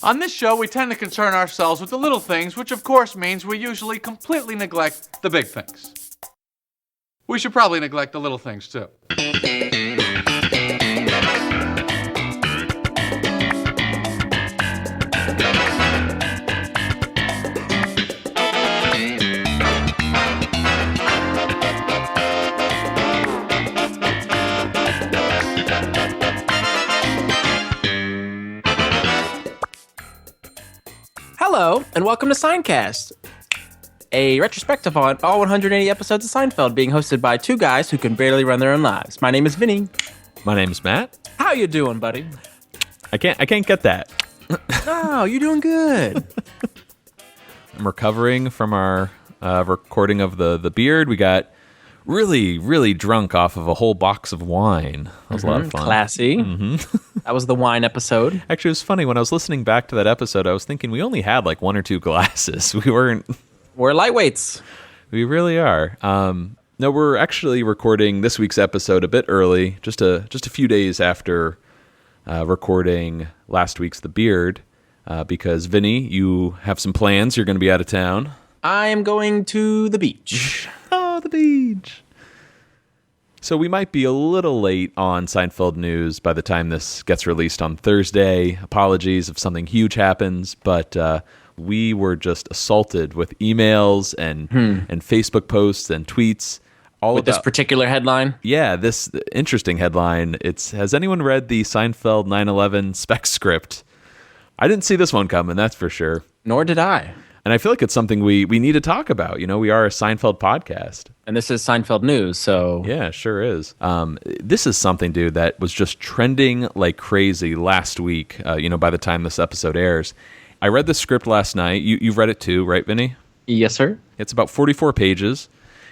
On this show, we tend to concern ourselves with the little things, which of course means we usually completely neglect the big things. We should probably neglect the little things, too. Hello, and welcome to Seincast, a retrospective on all 180 episodes of Seinfeld, being hosted by two guys who can barely run their own lives. My name is Vinnie. My name is Matt. How you doing, buddy? I can't get that. Oh, you're doing good. I'm recovering from our recording of the beard. We got really drunk off of a whole box of wine. That was a lot of fun. Classy. That was the wine episode. Actually, it was funny. When I was listening back to that episode, I was thinking we only had like one or two glasses. We're lightweights. We really are. No, we're actually recording this week's episode a bit early, just a few days after recording last week's The Beard, because Vinny, you have some plans. You're going to be out of town. I am going to the beach. Oh, the beach. So we might be a little late on Seinfeld news by the time this gets released on Thursday. Apologies if something huge happens, but we were just assaulted with emails and Facebook posts and tweets. With this particular headline? Yeah, this interesting headline. Has anyone read the Seinfeld 9/11 Spec script? I didn't see this one coming, that's for sure. Nor did I. And I feel like it's something we need to talk about. You know, we are a Seinfeld podcast. And this is Seinfeld news, so... Yeah, sure is. This is something, dude, that was just trending like crazy last week, by the time this episode airs. I read the script last night. You've read it too, right, Vinny? Yes, sir. It's about 44 pages.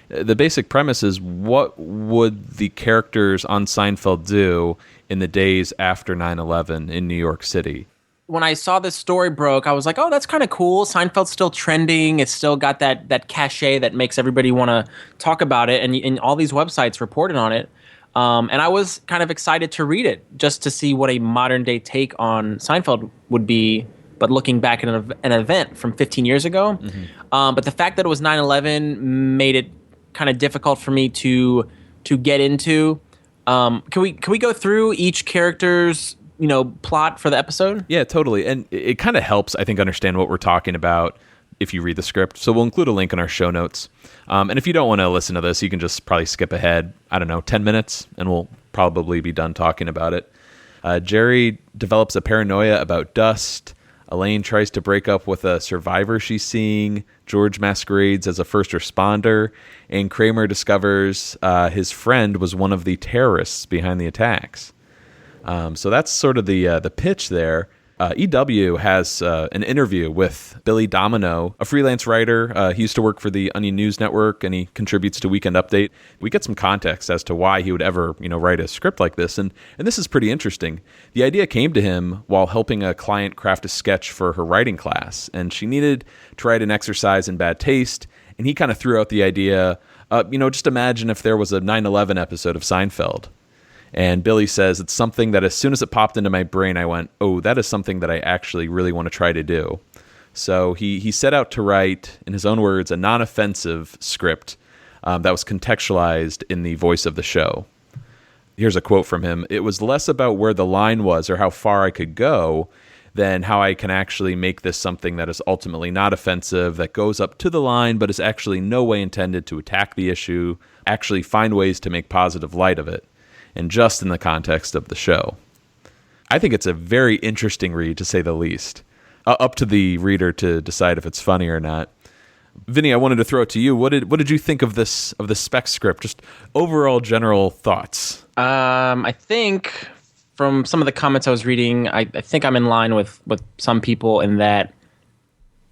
The basic premise is, what would the characters on Seinfeld do in the days after 9/11 in New York City? When I saw this story broke, I was like, oh, that's kind of cool. Seinfeld's still trending. It's still got that cachet that makes everybody want to talk about it. And all these websites reported on it. And I was kind of excited to read it just to see what a modern day take on Seinfeld would be, but looking back at an event from 15 years ago. But the fact that it was 9/11 made it kind of difficult for me to get into. Can we go through each character's plot for the episode? Yeah, totally. And it kind of helps, I think, understand what we're talking about if you read the script. So we'll include a link in our show notes. And if you don't want to listen to this, you can just probably skip ahead, 10 minutes, and we'll probably be done talking about it. Jerry develops a paranoia about dust. Elaine tries to break up with a survivor she's seeing. George masquerades as a first responder. And Kramer discovers his friend was one of the terrorists behind the attacks. So that's sort of the pitch there. EW has an interview with Billy Domineau, a freelance writer. He used to work for the Onion News Network, and he contributes to Weekend Update. We get some context as to why he would ever, write a script like this, and this is pretty interesting. The idea came to him while helping a client craft a sketch for her writing class, and she needed to write an exercise in bad taste, and he kind of threw out the idea, just imagine if there was a 9/11 episode of Seinfeld. And Billy says, it's something that as soon as it popped into my brain, I went, oh, that is something that I actually really want to try to do. So he set out to write, in his own words, a non-offensive script that was contextualized in the voice of the show. Here's a quote from him. It was less about where the line was or how far I could go than how I can actually make this something that is ultimately not offensive, that goes up to the line, but is actually no way intended to attack the issue, actually find ways to make positive light of it. And just in the context of the show. I think it's a very interesting read, to say the least. Up to the reader to decide if it's funny or not. Vinny, I wanted to throw it to you. What did you think of this Spec script? Just overall general thoughts. I think from some of the comments I was reading, I think I'm in line with some people in that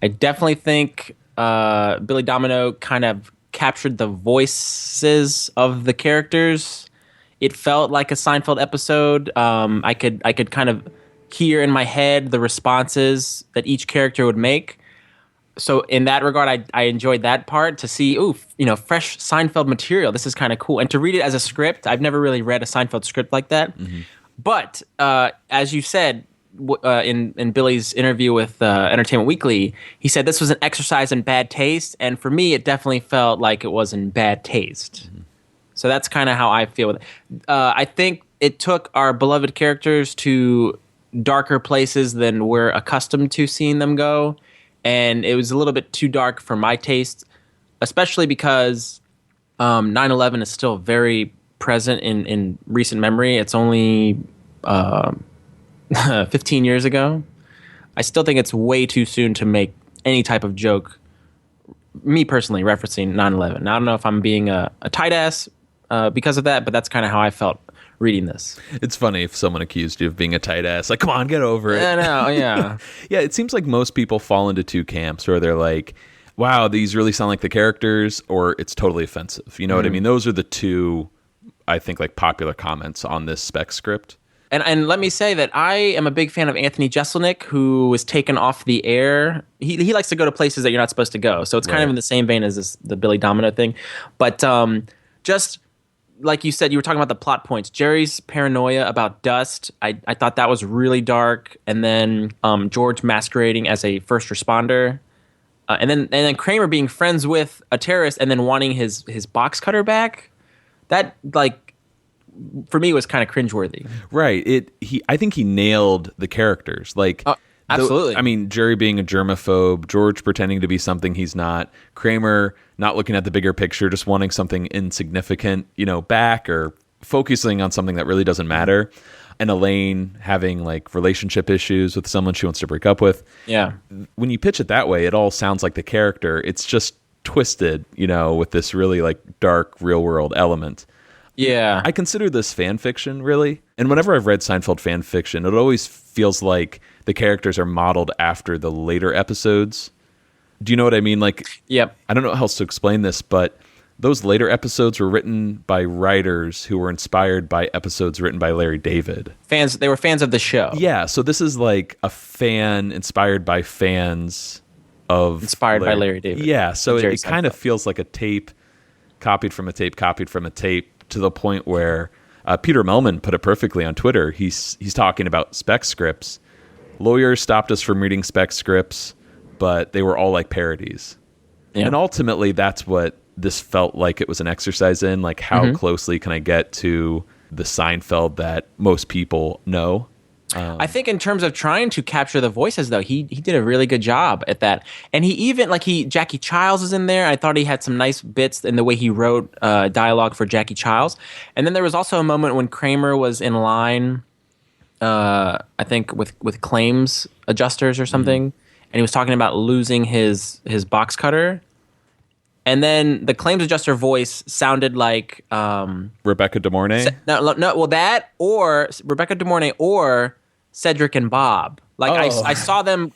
I definitely think Billy Domineau kind of captured the voices of the characters. It felt like a Seinfeld episode. I could kind of hear in my head the responses that each character would make. So in that regard, I enjoyed that part, to see, fresh Seinfeld material. This is kind of cool. And to read it as a script, I've never really read a Seinfeld script like that. Mm-hmm. But as you said, in Billy's interview with Entertainment Weekly, he said this was an exercise in bad taste, and for me, it definitely felt like it was in bad taste. Mm-hmm. So that's kind of how I feel with it. I think it took our beloved characters to darker places than we're accustomed to seeing them go, and it was a little bit too dark for my taste, especially because 9/11 is still very present in recent memory. It's only 15 years ago. I still think it's way too soon to make any type of joke, me personally, referencing 9/11. Now, I don't know if I'm being a tight ass because of that, but that's kind of how I felt reading this. It's funny if someone accused you of being a tight ass. Like, come on, get over it. I know, yeah. Yeah, it seems like most people fall into two camps where they're like, wow, these really sound like the characters, or it's totally offensive. You know what I mean? Those are the two, I think, like popular comments on this Spec script. And let me say that I am a big fan of Anthony Jeselnik, who was taken off the air. He likes to go to places that you're not supposed to go. So it's kind of in the same vein as the Billy Domineau thing. But just like you said, you were talking about the plot points. Jerry's paranoia about dust, I thought that was really dark. And then George masquerading as a first responder. And then Kramer being friends with a terrorist and then wanting his box cutter back. That, like, for me, was kind of cringeworthy. Right. I think he nailed the characters. Like, absolutely. I mean, Jerry being a germaphobe, George pretending to be something he's not, Kramer not looking at the bigger picture, just wanting something insignificant, back, or focusing on something that really doesn't matter. And Elaine having like relationship issues with someone she wants to break up with. Yeah. When you pitch it that way, it all sounds like the character. It's just twisted, with this really like dark real world element. Yeah. I consider this fan fiction, really. And whenever I've read Seinfeld fan fiction, it always feels like the characters are modeled after the later episodes. Do you know what I mean? Like, yep. I don't know how else to explain this, but those later episodes were written by writers who were inspired by episodes written by Larry David. They were fans of the show. Yeah, so this is like a fan inspired by fans of... Inspired by Larry David. Yeah, so it kind of feels like a tape, copied from a tape, to the point where Peter Mellman put it perfectly on Twitter. He's talking about Spec scripts. Lawyers stopped us from reading Spec scripts, but they were all like parodies. Yeah. And ultimately, that's what this felt like it was an exercise in. Like, how closely can I get to the Seinfeld that most people know? I think in terms of trying to capture the voices, though, he did a really good job at that. And he even, Jackie Chiles is in there. I thought he had some nice bits in the way he wrote dialogue for Jackie Chiles. And then there was also a moment when Kramer was in line, I think with claims adjusters or something, and he was talking about losing his box cutter. And then the claims adjuster voice sounded like... Rebecca De Mornay? Well, that, or Rebecca De Mornay, or Cedric and Bob. I saw them,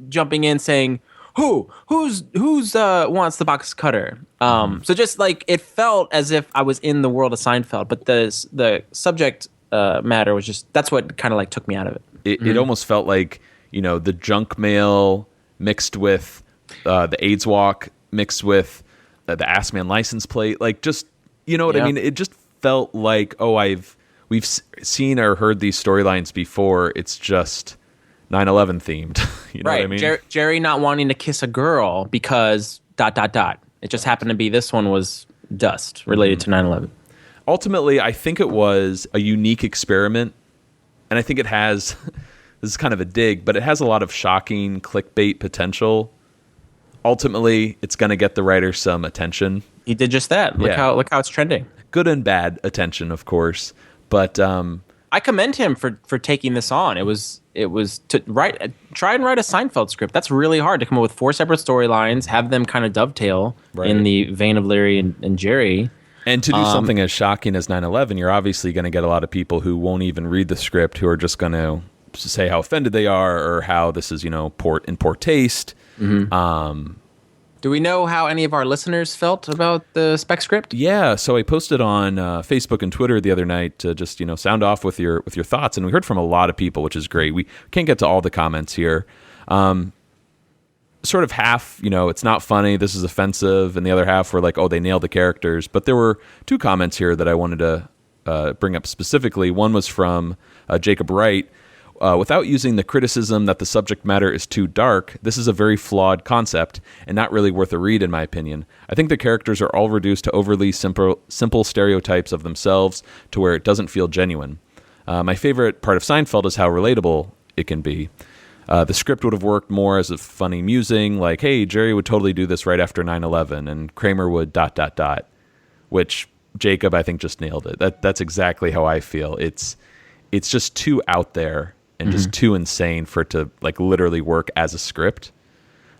jumping in saying, who's wants the box cutter? So just like, it felt as if I was in the world of Seinfeld, but the subject matter was just, that's what kind of like took me out of it. It almost felt like, the junk mail mixed with the AIDS walk, mixed with the Ass Man license plate. Like, just, I mean? It just felt like, we've seen or heard these storylines before. It's just 9/11 themed. You know what I mean? Jerry not wanting to kiss a girl because ... It just happened to be this one was dust related to 9/11. Ultimately, I think it was a unique experiment, and I think it has, this is kind of a dig, but it has a lot of shocking clickbait potential. Ultimately, it's going to get the writer some attention. He did just that. Look how it's trending. Good and bad attention, of course. But I commend him for taking this on. It was to try and write a Seinfeld script. That's really hard to come up with 4 separate storylines, have them kind of dovetail in the vein of Larry and Jerry. And to do something as shocking as 9/11, you're obviously going to get a lot of people who won't even read the script, who are just going to say how offended they are or how this is, poor taste. Do we know how any of our listeners felt about the Spec script? Yeah, so I posted on Facebook and Twitter the other night to just sound off with your thoughts, and we heard from a lot of people, which is great. We can't get to all the comments here. Sort of half, it's not funny, this is offensive, and the other half were like, oh, they nailed the characters. But there were 2 comments here that I wanted to bring up specifically. One was from Jacob Wright, Without using the criticism that the subject matter is too dark, this is a very flawed concept and not really worth a read, in my opinion. I think the characters are all reduced to overly simple stereotypes of themselves to where it doesn't feel genuine. My favorite part of Seinfeld is how relatable it can be. The script would have worked more as a funny musing, like, hey, Jerry would totally do this right after 9/11, and Kramer would ... which Jacob, I think, just nailed it. That's exactly how I feel. It's just too out there and just too insane for it to like literally work as a script.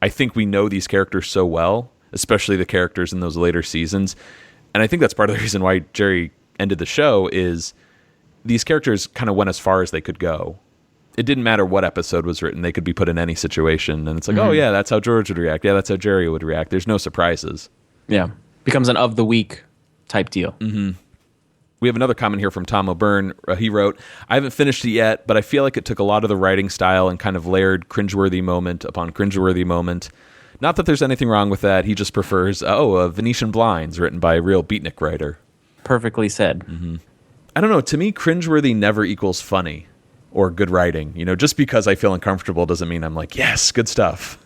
I think we know these characters so well, especially the characters in those later seasons. And I think that's part of the reason why Jerry ended the show is these characters kind of went as far as they could go. It didn't matter what episode was written. They could be put in any situation. And it's like, oh, yeah, that's how George would react. Yeah, that's how Jerry would react. There's no surprises. Yeah. Becomes an of the week type deal. Mm-hmm. We have another comment here from Tom O'Byrne. He wrote, I haven't finished it yet, but I feel like it took a lot of the writing style and kind of layered cringeworthy moment upon cringeworthy moment. Not that there's anything wrong with that. He just prefers, Venetian Blinds, written by a real beatnik writer. Perfectly said. Mm-hmm. I don't know. To me, cringeworthy never equals funny or good writing. You know, just because I feel uncomfortable doesn't mean I'm like, yes, good stuff.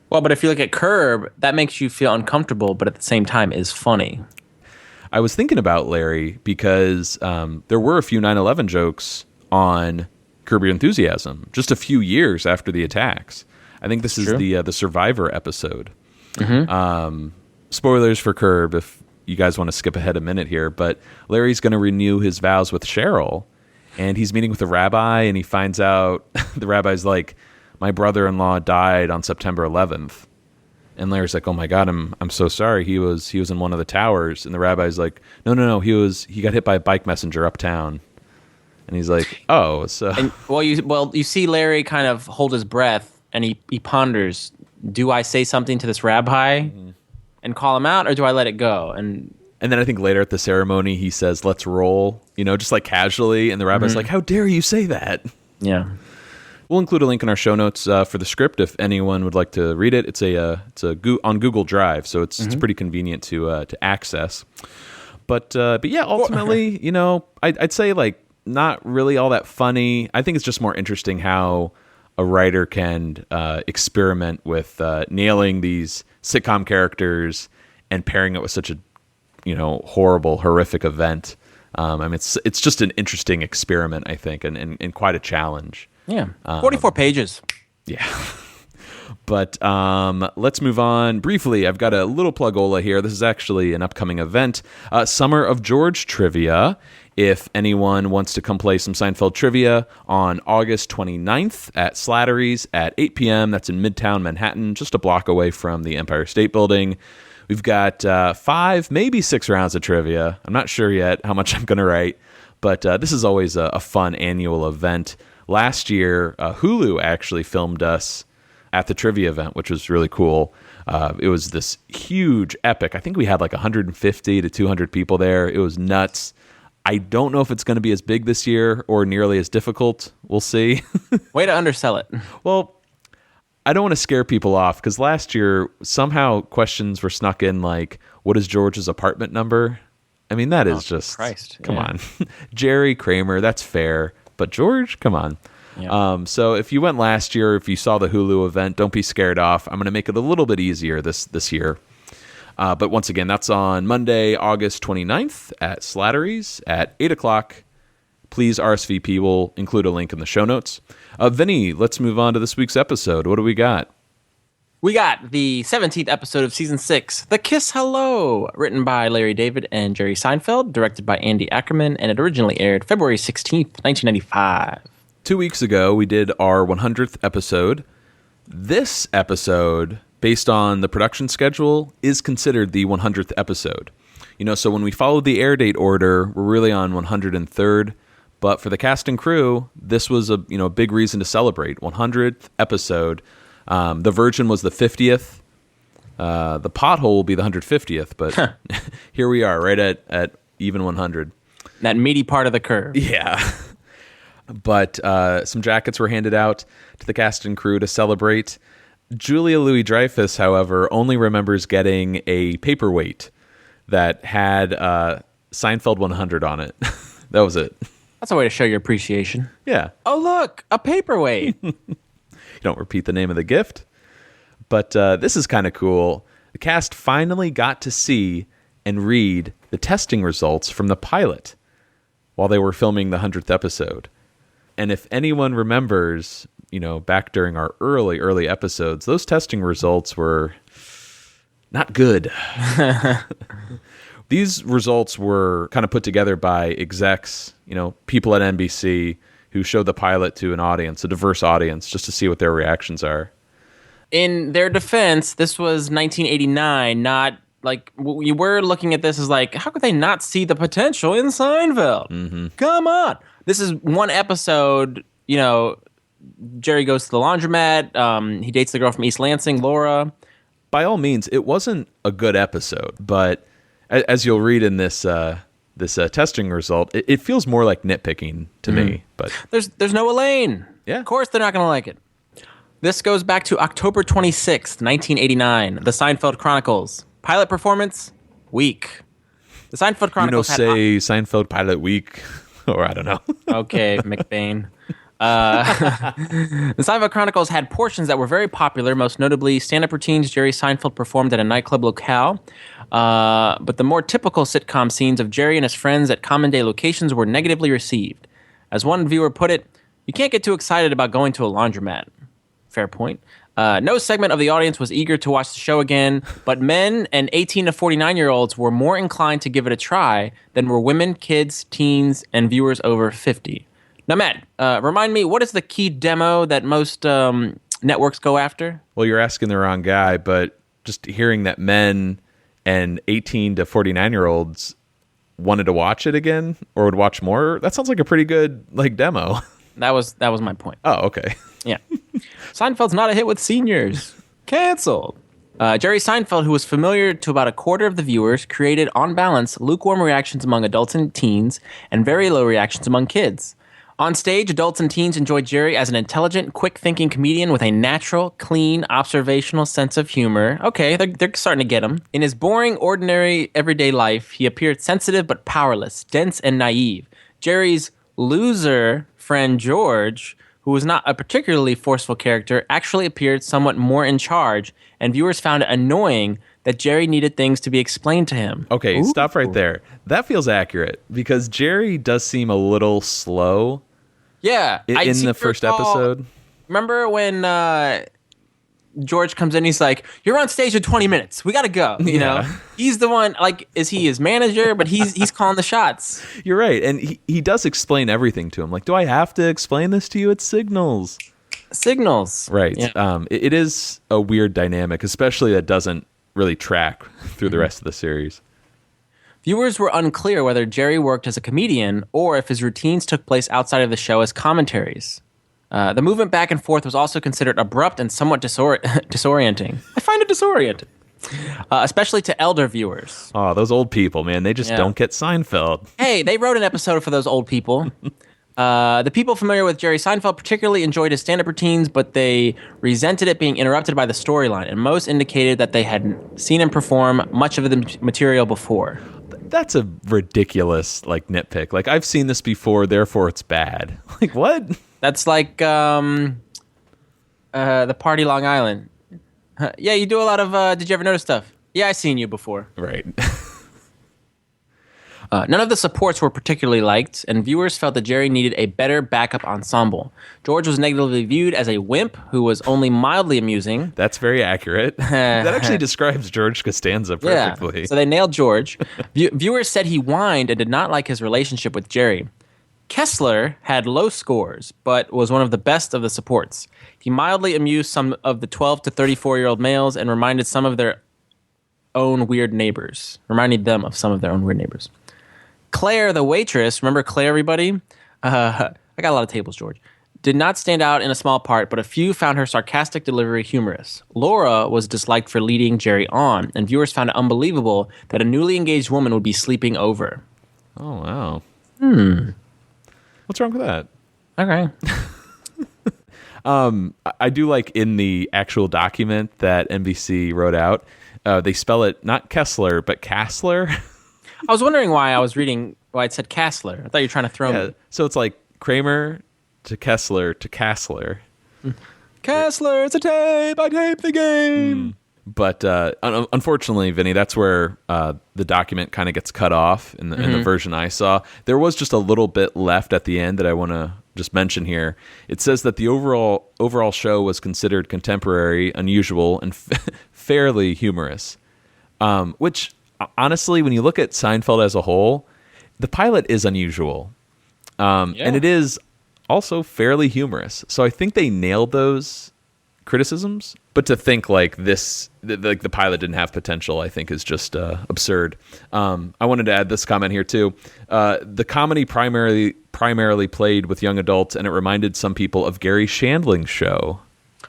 Well, but if you look at Curb, that makes you feel uncomfortable, but at the same time is funny. I was thinking about Larry because there were a few 9/11 jokes on Curb Your Enthusiasm just a few years after the attacks. I think this is the Survivor episode. Mm-hmm. Spoilers for Curb if you guys want to skip ahead a minute here, but Larry's going to renew his vows with Cheryl, and he's meeting with a rabbi, and he finds out the rabbi's like, my brother-in-law died on September 11th. And Larry's like, oh my God, I'm so sorry. He was in one of the towers. And the rabbi's like, no, he got hit by a bike messenger uptown. And he's like, oh, so. And, you see Larry kind of hold his breath, and he ponders, do I say something to this rabbi and call him out, or do I let it go? And then I think later at the ceremony, he says, let's roll, just like casually. And the rabbi's like, how dare you say that? Yeah. We'll include a link in our show notes for the script if anyone would like to read it. It's on Google Drive, so it's pretty convenient to access. But yeah, ultimately, I'd say like not really all that funny. I think it's just more interesting how a writer can experiment with nailing these sitcom characters and pairing it with such a horrible, horrific event. It's just an interesting experiment, I think, and quite a challenge. Yeah, 44 pages. Yeah. But let's move on briefly. I've got a little plugola here. This is actually an upcoming event. Summer of George Trivia. If anyone wants to come play some Seinfeld trivia on August 29th at Slattery's at 8 p.m. That's in Midtown Manhattan, just a block away from the Empire State Building. We've got 5, maybe 6 rounds of trivia. I'm not sure yet how much I'm going to write, but this is always a fun annual event. Last year, Hulu actually filmed us at the trivia event, which was really cool. It was this huge epic. I think we had like 150 to 200 people there. It was nuts. I don't know if it's going to be as big this year or nearly as difficult. We'll see. Way to undersell it. Well, I don't want to scare people off because last year somehow questions were snuck in like, what is George's apartment number? I mean, that is just, Christ. Come on. Jerry, Kramer, that's fair. But George, come on. Yeah. So if you went last year, if you saw the Hulu event, don't be scared off. I'm going to make it a little bit easier this year. But once again, that's on Monday, August 29th at Slattery's at 8 o'clock. Please RSVP. We'll include a link in the show notes. Vinny, let's move on to this week's episode. What do we got? We got the 17th episode of Season 6, The Kiss Hello, written by Larry David and Jerry Seinfeld, directed by Andy Ackerman, and it originally aired February 16th, 1995. 2 weeks ago, we did our 100th episode. This episode, based on the production schedule, is considered the 100th episode. So when we followed the air date order, we're really on 103rd. But for the cast and crew, this was a big reason to celebrate. 100th episode. The Virgin was the 50th. The Pothole will be the 150th, but here we are, right at even 100. That meaty part of the curve. Yeah. But some jackets were handed out to the cast and crew to celebrate. Julia Louis-Dreyfus, however, only remembers getting a paperweight that had Seinfeld 100 on it. That was it. That's a way to show your appreciation. Yeah. Oh, look, a paperweight. You don't repeat the name of the gift. But this is kind of cool. The cast finally got to see and read the testing results from the pilot while they were filming the 100th episode. And if anyone remembers, back during our early episodes, those testing results were not good. These results were kind of put together by execs, people at NBC who showed the pilot to an audience, a diverse audience, just to see what their reactions are. In their defense, this was 1989, not like you were looking at this as like, how could they not see the potential in Seinfeld? Mm-hmm. Come on. This is one episode, Jerry goes to the laundromat. He dates the girl from East Lansing, Laura. By all means, it wasn't a good episode, but as you'll read in this testing result, it feels more like nitpicking to me. But there's no Elaine. Yeah. Of course they're not going to like it. This goes back to October 26th, 1989, The Seinfeld Chronicles. Pilot performance, weak. The Seinfeld Chronicles Seinfeld pilot weak, or I don't know. Okay, McBain. The Seinfeld Chronicles had portions that were very popular, most notably stand-up routines Jerry Seinfeld performed at a nightclub locale. But the more typical sitcom scenes of Jerry and his friends at common day locations were negatively received. As one viewer put it, you can't get too excited about going to a laundromat. Fair point. No segment of the audience was eager to watch the show again, but men and 18 to 49-year-olds were more inclined to give it a try than were women, kids, teens, and viewers over 50. Now, Matt, remind me, what is the key demo that most networks go after? Well, you're asking the wrong guy, but just hearing that men and 18 to 49-year-olds wanted to watch it again or would watch more, that sounds like a pretty good demo. That was my point. Oh, okay. Yeah. Seinfeld's not a hit with seniors. Canceled. Jerry Seinfeld, who was familiar to about a quarter of the viewers, created, on balance, lukewarm reactions among adults and teens and very low reactions among kids. On stage, adults and teens enjoyed Jerry as an intelligent, quick-thinking comedian with a natural, clean, observational sense of humor. Okay, they're starting to get him. In his boring, ordinary, everyday life, he appeared sensitive but powerless, dense and naive. Jerry's loser friend George, who was not a particularly forceful character, actually appeared somewhat more in charge, and viewers found it annoying that Jerry needed things to be explained to him. Okay, stop right there. That feels accurate, because Jerry does seem a little slow. Yeah. In the first episode. Remember when George comes in, he's like, you're on stage in 20 minutes. We got to go. You know? He's the one, is he his manager? But he's calling the shots. You're right. And he does explain everything to him. Like, do I have to explain this to you? It's signals. Signals. Right. Yeah. It is a weird dynamic, especially that doesn't really track through the rest of the series. Viewers were unclear whether Jerry worked as a comedian or if his routines took place outside of the show as commentaries. The movement back and forth was also considered abrupt and somewhat disorienting. I find it disorienting. Especially to elder viewers. Oh, those old people, man. They just don't get Seinfeld. Hey, they wrote an episode for those old people. The people familiar with Jerry Seinfeld particularly enjoyed his stand-up routines, but they resented it being interrupted by the storyline, and most indicated that they had seen him perform much of the material before. That's a ridiculous, nitpick. I've seen this before, therefore it's bad. What? That's like the Party Long Island. Yeah, you do a lot of, did you ever notice stuff? Yeah, I've seen you before. Right. None of the supports were particularly liked, and viewers felt that Jerry needed a better backup ensemble. George was negatively viewed as a wimp who was only mildly amusing. That's very accurate. That actually describes George Costanza perfectly. Yeah, so they nailed George. Viewers said he whined and did not like his relationship with Jerry. Kessler had low scores, but was one of the best of the supports. He mildly amused some of the 12 to 34-year-old males and reminded them of their own weird neighbors. Claire, the waitress, remember Claire, everybody? I got a lot of tables, George. Did not stand out in a small part, but a few found her sarcastic delivery humorous. Laura was disliked for leading Jerry on, and viewers found it unbelievable that a newly engaged woman would be sleeping over. Oh, wow. What's wrong with that? Okay. I do like in the actual document that NBC wrote out, they spell it not Kessler, but Kassler. I was wondering why I was reading Oh, I said Kassler. I thought you were trying to throw me. So it's like Kramer to Kessler to Kassler. Kassler, it's a tape. I tape the game. But unfortunately, Vinny, that's where the document kind of gets cut off in the version I saw. There was just a little bit left at the end that I want to just mention here. It says that the overall show was considered contemporary, unusual, and fairly humorous. Which, honestly, when you look at Seinfeld as a whole, the pilot is unusual. And it is also fairly humorous. So I think they nailed those criticisms. But to think like this, like the pilot didn't have potential, I think is just absurd. I wanted to add this comment here too. The comedy primarily played with young adults, and it reminded some people of Gary Shandling's show.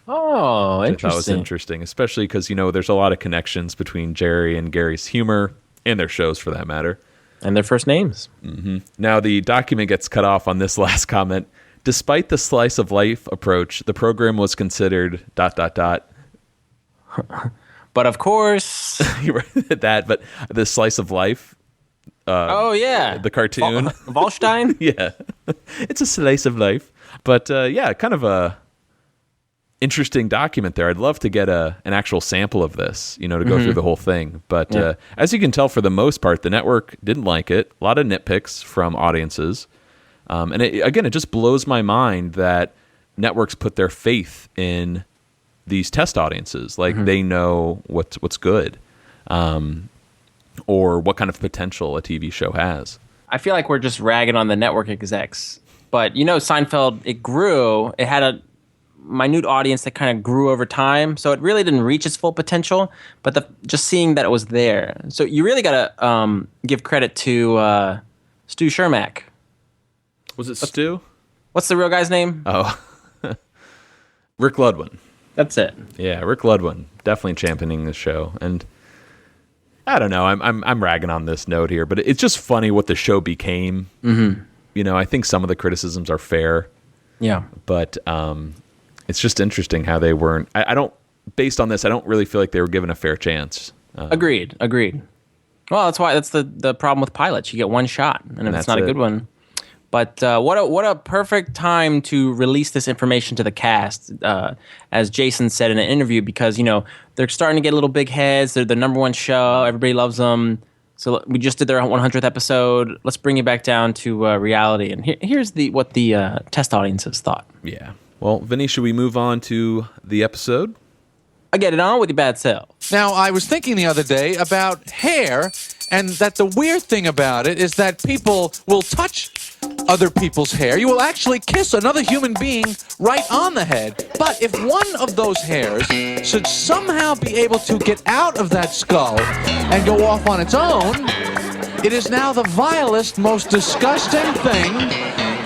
Oh, interesting. I thought was interesting, especially because, there's a lot of connections between Jerry and Gary's humor, and their shows for that matter. And their first names. Mm-hmm. Now, the document gets cut off on this last comment. Despite the slice of life approach, the program was considered ... But of course... You read that, but the slice of life... the cartoon. Wallstein? Yeah. It's a slice of life. But kind of a interesting document there. I'd love to get an actual sample of this, to go through the whole thing. But as you can tell, for the most part, the network didn't like it. A lot of nitpicks from audiences. And it just blows my mind that networks put their faith in these test audiences. Like they know what's good, or what kind of potential a TV show has. I feel like we're just ragging on the network execs. But, Seinfeld, it grew. It had a minute audience that kind of grew over time. So it really didn't reach its full potential. But just seeing that it was there. So you really got to give credit to Stu Shermack. Was it Stu? What's the real guy's name? Oh, Rick Ludwin. That's it. Yeah, Rick Ludwin, definitely championing this show. And I don't know, I'm ragging on this note here, but it's just funny what the show became. Mm-hmm. I think some of the criticisms are fair. Yeah, but it's just interesting how they weren't. I don't. Based on this, I don't really feel like they were given a fair chance. Agreed. Well, that's the problem with pilots. You get one shot, and if it's not a good one. But what a perfect time to release this information to the cast, as Jason said in an interview, because they're starting to get a little big heads. They're the number one show. Everybody loves them. So we just did their 100th episode. Let's bring it back down to reality. And here's what the test audiences thought. Yeah. Well, Vinny, should we move on to the episode? I get it on with your bad self. Now, I was thinking the other day about hair, and that the weird thing about it is that people will touch other people's hair. You will actually kiss another human being right on the head. But if one of those hairs should somehow be able to get out of that skull and go off on its own, it is now the vilest, most disgusting thing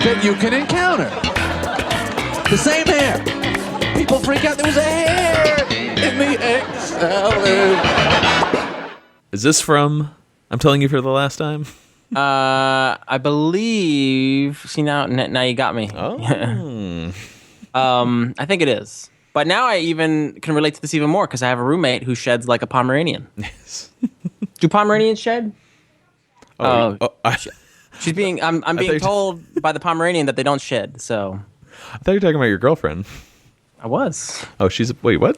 that you can encounter. The same hair. People freak out. There was a hair in the XLU. Is this from I'm Telling You for the Last Time? I believe. See, now you got me. Oh. I think it is. But now I even can relate to this even more because I have a roommate who sheds like a Pomeranian. Yes. Do Pomeranians shed? She's being. I'm being told by the Pomeranian that they don't shed. So. I thought you were talking about your girlfriend. I was. Oh, wait, what?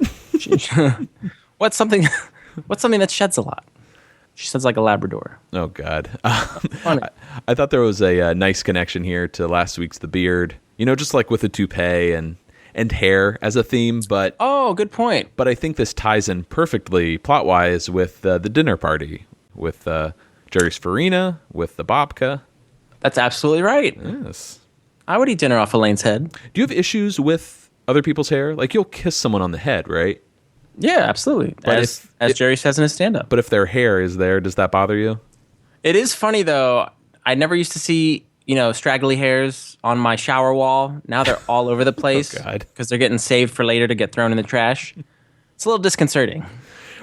What's something that sheds a lot? She sounds like a Labrador. Oh, God. I thought there was a nice connection here to last week's The Beard. Just like with the toupee and hair as a theme. But oh, good point. But I think this ties in perfectly plot-wise with the dinner party, with Jerry's Farina, with the babka. That's absolutely right. Yes. I would eat dinner off Elaine's head. Do you have issues with other people's hair? Like, you'll kiss someone on the head, right? Yeah, absolutely. But as Jerry says in his stand-up. But if their hair is there, does that bother you? It is funny, though. I never used to see, straggly hairs on my shower wall. Now they're all over the place. Oh, God. Because they're getting saved for later to get thrown in the trash. It's a little disconcerting.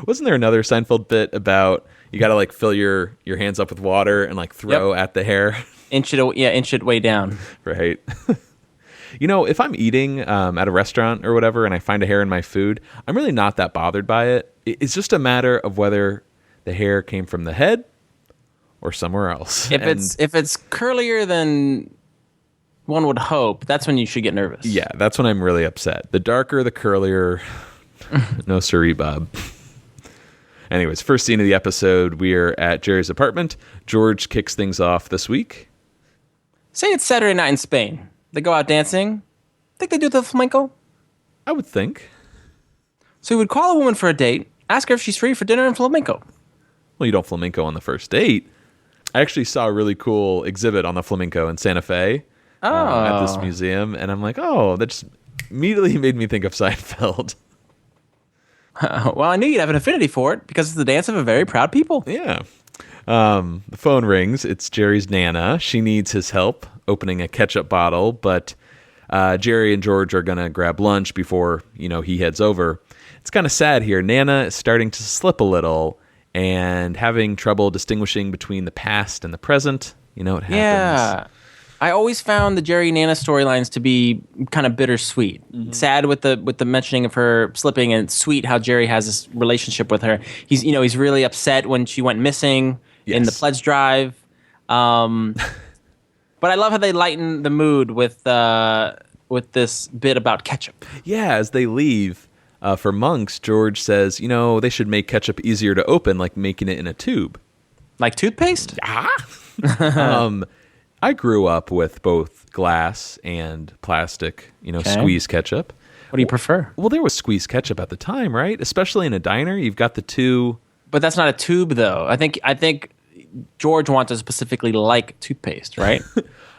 Wasn't there another Seinfeld bit about you got to, fill your hands up with water and, throw at the hair? Inch it way down. Right. If I'm eating at a restaurant or whatever and I find a hair in my food, I'm really not that bothered by it. It's just a matter of whether the hair came from the head or somewhere else. If it's curlier than one would hope, that's when you should get nervous. Yeah, that's when I'm really upset. The darker, the curlier. No siree, Bob. Anyways, first scene of the episode, we're at Jerry's apartment. George kicks things off this week. Say it's Saturday night in Spain. They go out dancing. Think they do the flamenco? I would think. So he would call a woman for a date, ask her if she's free for dinner and flamenco. Well, you don't flamenco on the first date. I actually saw a really cool exhibit on the flamenco in Santa Fe at this museum, and I'm like, oh, that just immediately made me think of Seinfeld. Well, I knew you'd have an affinity for it because it's the dance of a very proud people. Yeah. The phone rings. It's Jerry's Nana. She needs his help opening a ketchup bottle, but Jerry and George are going to grab lunch before, he heads over. It's kind of sad here. Nana is starting to slip a little and having trouble distinguishing between the past and the present. It happens. Yeah. I always found the Jerry Nana storylines to be kind of bittersweet. Mm-hmm. Sad with the mentioning of her slipping, and sweet how Jerry has this relationship with her. He's really upset when she went missing in the pledge drive. But I love how they lighten the mood with this bit about ketchup. Yeah, as they leave for Monk's, George says, they should make ketchup easier to open, like making it in a tube. Like toothpaste? I grew up with both glass and plastic, squeeze ketchup. What do you prefer? Well, there was squeeze ketchup at the time, right? Especially in a diner, you've got the two. But that's not a tube, though. I think George wants to specifically like toothpaste, right?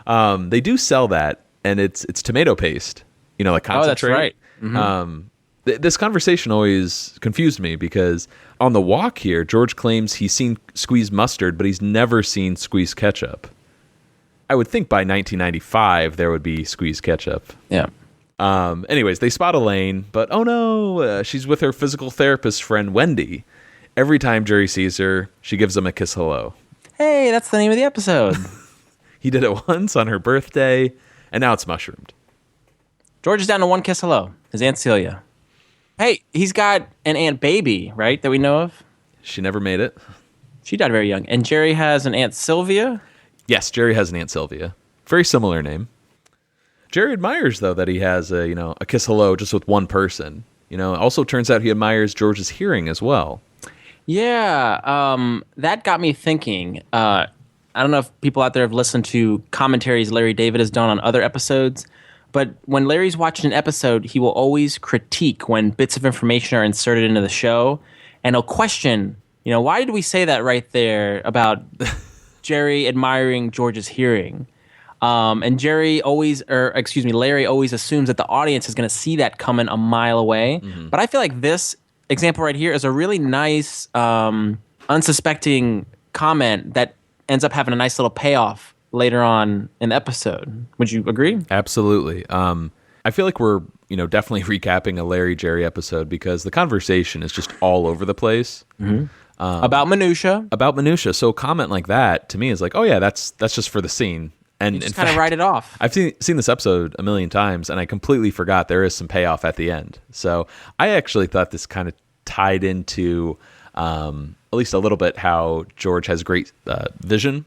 They do sell that, and it's tomato paste, like concentrate. Oh, that's right. Mm-hmm. This conversation always confused me because on the walk here, George claims he's seen squeezed mustard, but he's never seen squeezed ketchup. I would think by 1995 there would be squeezed ketchup. Yeah. Anyways, they spot Elaine, but oh no, she's with her physical therapist friend Wendy. Every time Jerry sees her, she gives him a kiss hello. Hey, that's the name of the episode. He did it once on her birthday, and now it's mushroomed. George is down to one kiss hello. His Aunt Celia. Hey, he's got an Aunt Baby, right, that we know of? She never made it. She died very young. And Jerry has an Aunt Sylvia? Yes, Jerry has an Aunt Sylvia. Very similar name. Jerry admires, though, that he has a kiss hello just with one person. Also turns out he admires George's hearing as well. Yeah, that got me thinking. I don't know if people out there have listened to commentaries Larry David has done on other episodes, but when Larry's watching an episode, he will always critique when bits of information are inserted into the show, and he'll question, why did we say that right there about Jerry admiring George's hearing? And Larry always assumes that the audience is going to see that coming a mile away. Mm-hmm. But I feel like this example right here is a really nice, unsuspecting comment that ends up having a nice little payoff later on in the episode. Would you agree? Absolutely. I feel like we're, definitely recapping a Larry Jerry episode because the conversation is just all over the place. Mm-hmm. About minutia. So a comment like that to me is like, oh yeah, that's just for the scene. And you just kind of write it off. I've seen this episode a million times, and I completely forgot there is some payoff at the end. So I actually thought this kind of tied into at least a little bit how George has great vision.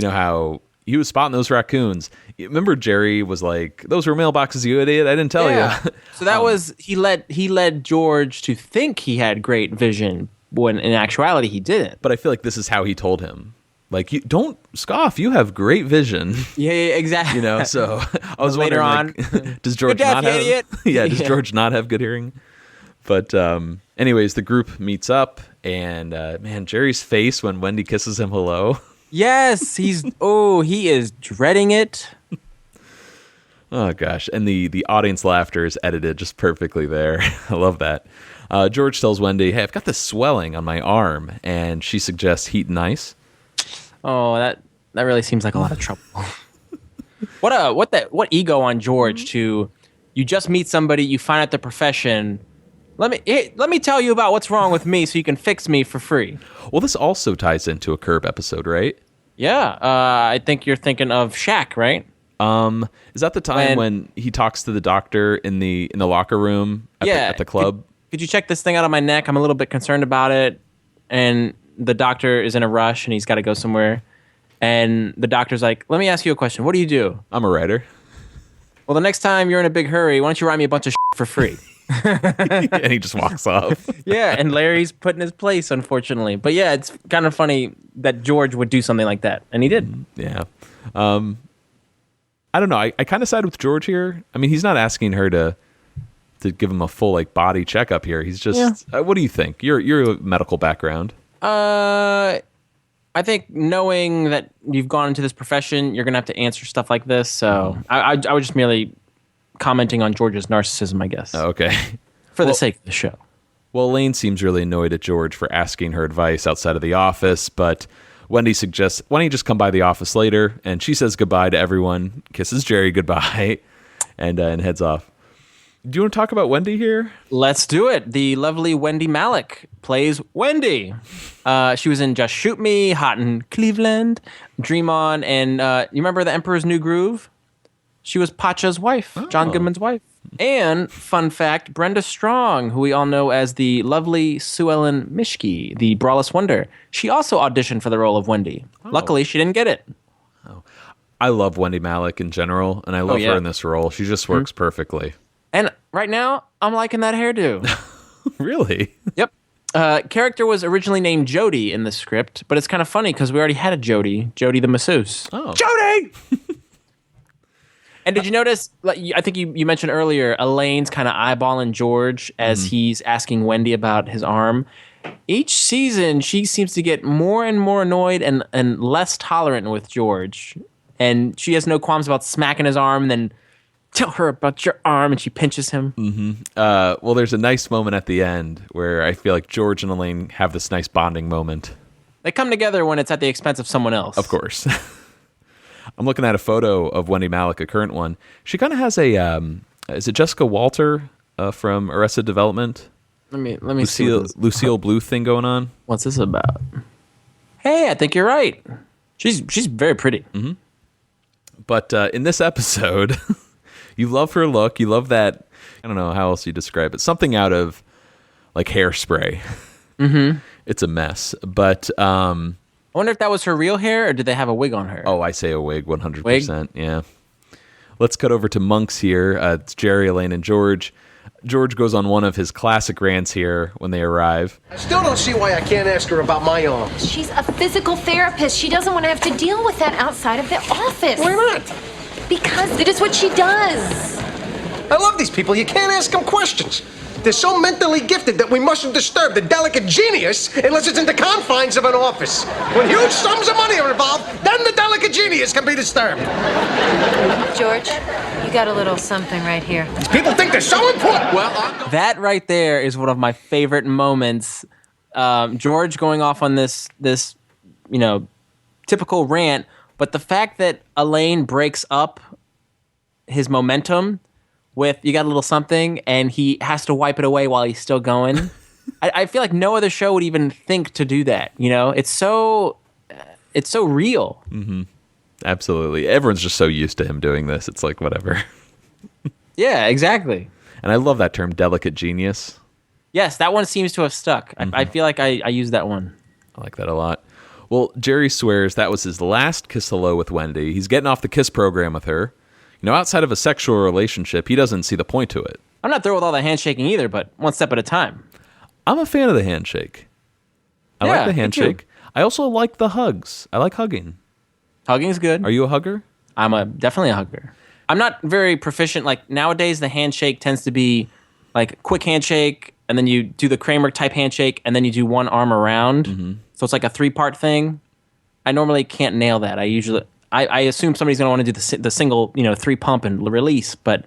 How he was spotting those raccoons. Remember Jerry was like, "Those were mailboxes, you idiot! I didn't tell you." So that was he led George to think he had great vision when in actuality he didn't. But I feel like this is how he told him. Like, you don't scoff. You have great vision. Yeah, exactly. So I was later wondering, like, does George not have? Idiot. Does George not have good hearing? But anyways, the group meets up, and man, Jerry's face when Wendy kisses him hello. Yes, he is dreading it. Oh gosh, and the audience laughter is edited just perfectly there. I love that. George tells Wendy, "Hey, I've got this swelling on my arm," and she suggests heat and ice. Oh, that really seems like a lot of trouble. What ego on George to you just meet somebody, you find out their profession. Let me tell you about what's wrong with me so you can fix me for free. Well, this also ties into a Curb episode, right? Yeah, I think you're thinking of Shaq, right? Is that the time when he talks to the doctor in the locker room at the club? Could you check this thing out on my neck? I'm a little bit concerned about it. And the doctor is in a rush and he's got to go somewhere. And the doctor's like, let me ask you a question. What do you do? I'm a writer. Well, the next time you're in a big hurry, why don't you write me a bunch of shit for free? And he just walks off. Yeah, and Larry's put in his place, unfortunately. But yeah, it's kind of funny that George would do something like that. And he did. Yeah. I don't know. I kind of side with George here. I mean, he's not asking her to give him a full like body checkup here. He's just, what do you think? You're a medical background. I think knowing that you've gone into this profession, you're going to have to answer stuff like this. So I was just merely commenting on George's narcissism, I guess. Oh, okay. For the sake of the show. Well, Elaine seems really annoyed at George for asking her advice outside of the office, but Wendy suggests, why don't you just come by the office later? And she says goodbye to everyone, kisses Jerry goodbye, and heads off. Do you want to talk about Wendy here? Let's do it. The lovely Wendy Malick plays Wendy. She was in Just Shoot Me, Hot in Cleveland, Dream On, and you remember The Emperor's New Groove? She was Pacha's wife, John Goodman's wife. And, fun fact, Brenda Strong, who we all know as the lovely Sue Ellen Mishke, the Brawless Wonder. She also auditioned for the role of Wendy. Luckily, she didn't get it. I love Wendy Malick in general, and I love her in this role. She just works perfectly. And right now, I'm liking that hairdo. Really? Yep. Character was originally named Jody in the script, but it's kind of funny because we already had a Jody the masseuse. Oh. Jody! And did you notice, I think you mentioned earlier, Elaine's kind of eyeballing George as he's asking Wendy about his arm. Each season, she seems to get more and more annoyed and less tolerant with George. And she has no qualms about smacking his arm and then tell her about your arm, and she pinches him. Well, there's a nice moment at the end where I feel like George and Elaine have this nice bonding moment. They come together when it's at the expense of someone else. Of course. I'm looking at a photo of Wendy Malick, a current one. She kind of has a, is it Jessica Walter from Arrested Development? Let me see. Lucille Bluth thing going on. What's this about? Hey, I think you're right. She's very pretty. Mm-hmm. But in this episode, you love her look. You love that. I don't know how else you describe it. Something out of like Hairspray. Mm-hmm. It's a mess. But I wonder if that was her real hair or did they have a wig on her? Oh, I say a wig, 100%. Wig? Yeah. Let's cut over to Monks here. It's Jerry, Elaine, and George. George goes on one of his classic rants here when they arrive. I still don't see why I can't ask her about my arms. She's a physical therapist. She doesn't want to have to deal with that outside of the office. Why not? Because it is what she does. I love these people. You can't ask them questions. They're so mentally gifted that we mustn't disturb the delicate genius unless it's in the confines of an office. When huge sums of money are involved, then the delicate genius can be disturbed. George, you got a little something right here. These people think they're so important. Well, that right there is one of my favorite moments. George going off on this typical rant, but the fact that Elaine breaks up his momentum with you got a little something and he has to wipe it away while he's still going. I feel like no other show would even think to do that. It's so real. Mm-hmm. Absolutely. Everyone's just so used to him doing this. It's like, whatever. Yeah, exactly. And I love that term, delicate genius. Yes, that one seems to have stuck. Mm-hmm. I feel like I use that one. I like that a lot. Well, Jerry swears that was his last kiss hello with Wendy. He's getting off the kiss program with her. Outside of a sexual relationship, he doesn't see the point to it. I'm not through with all the handshaking either, but one step at a time. I'm a fan of the handshake. I like the handshake. I also like the hugs. I like hugging. Hugging's good. Are you a hugger? I'm definitely a hugger. I'm not very proficient. Like nowadays, the handshake tends to be like a quick handshake, and then you do the Kramer type handshake, and then you do one arm around. Mm-hmm. So it's like a 3-part thing. I normally can't nail that. I assume somebody's going to want to do the single, 3 pump and release, but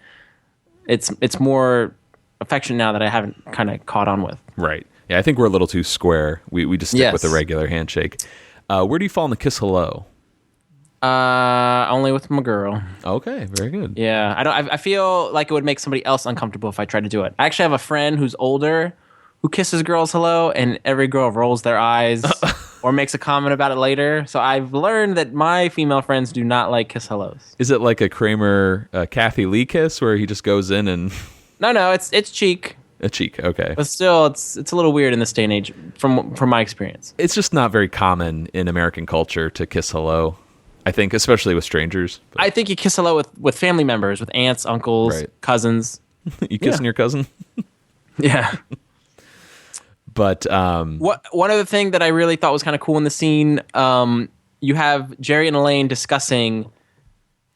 it's more affection now that I haven't kind of caught on with. Right. Yeah, I think we're a little too square. We just stick with the regular handshake. Where do you fall in the kiss hello? Only with my girl. Okay, very good. Yeah, I feel like it would make somebody else uncomfortable if I tried to do it. I actually have a friend who's older who kisses girls hello, and every girl rolls their eyes or makes a comment about it later. So I've learned that my female friends do not like kiss hellos. Is it like a Kramer Kathy Lee kiss where he just goes in and... No, it's cheek. A cheek, okay. But still, it's a little weird in this day and age from my experience. It's just not very common in American culture to kiss hello, I think, especially with strangers. But I think you kiss hello with family members, with aunts, uncles, Right. cousins. you kissing your cousin? Yeah. But One other thing that I really thought was kind of cool in the scene, you have Jerry and Elaine discussing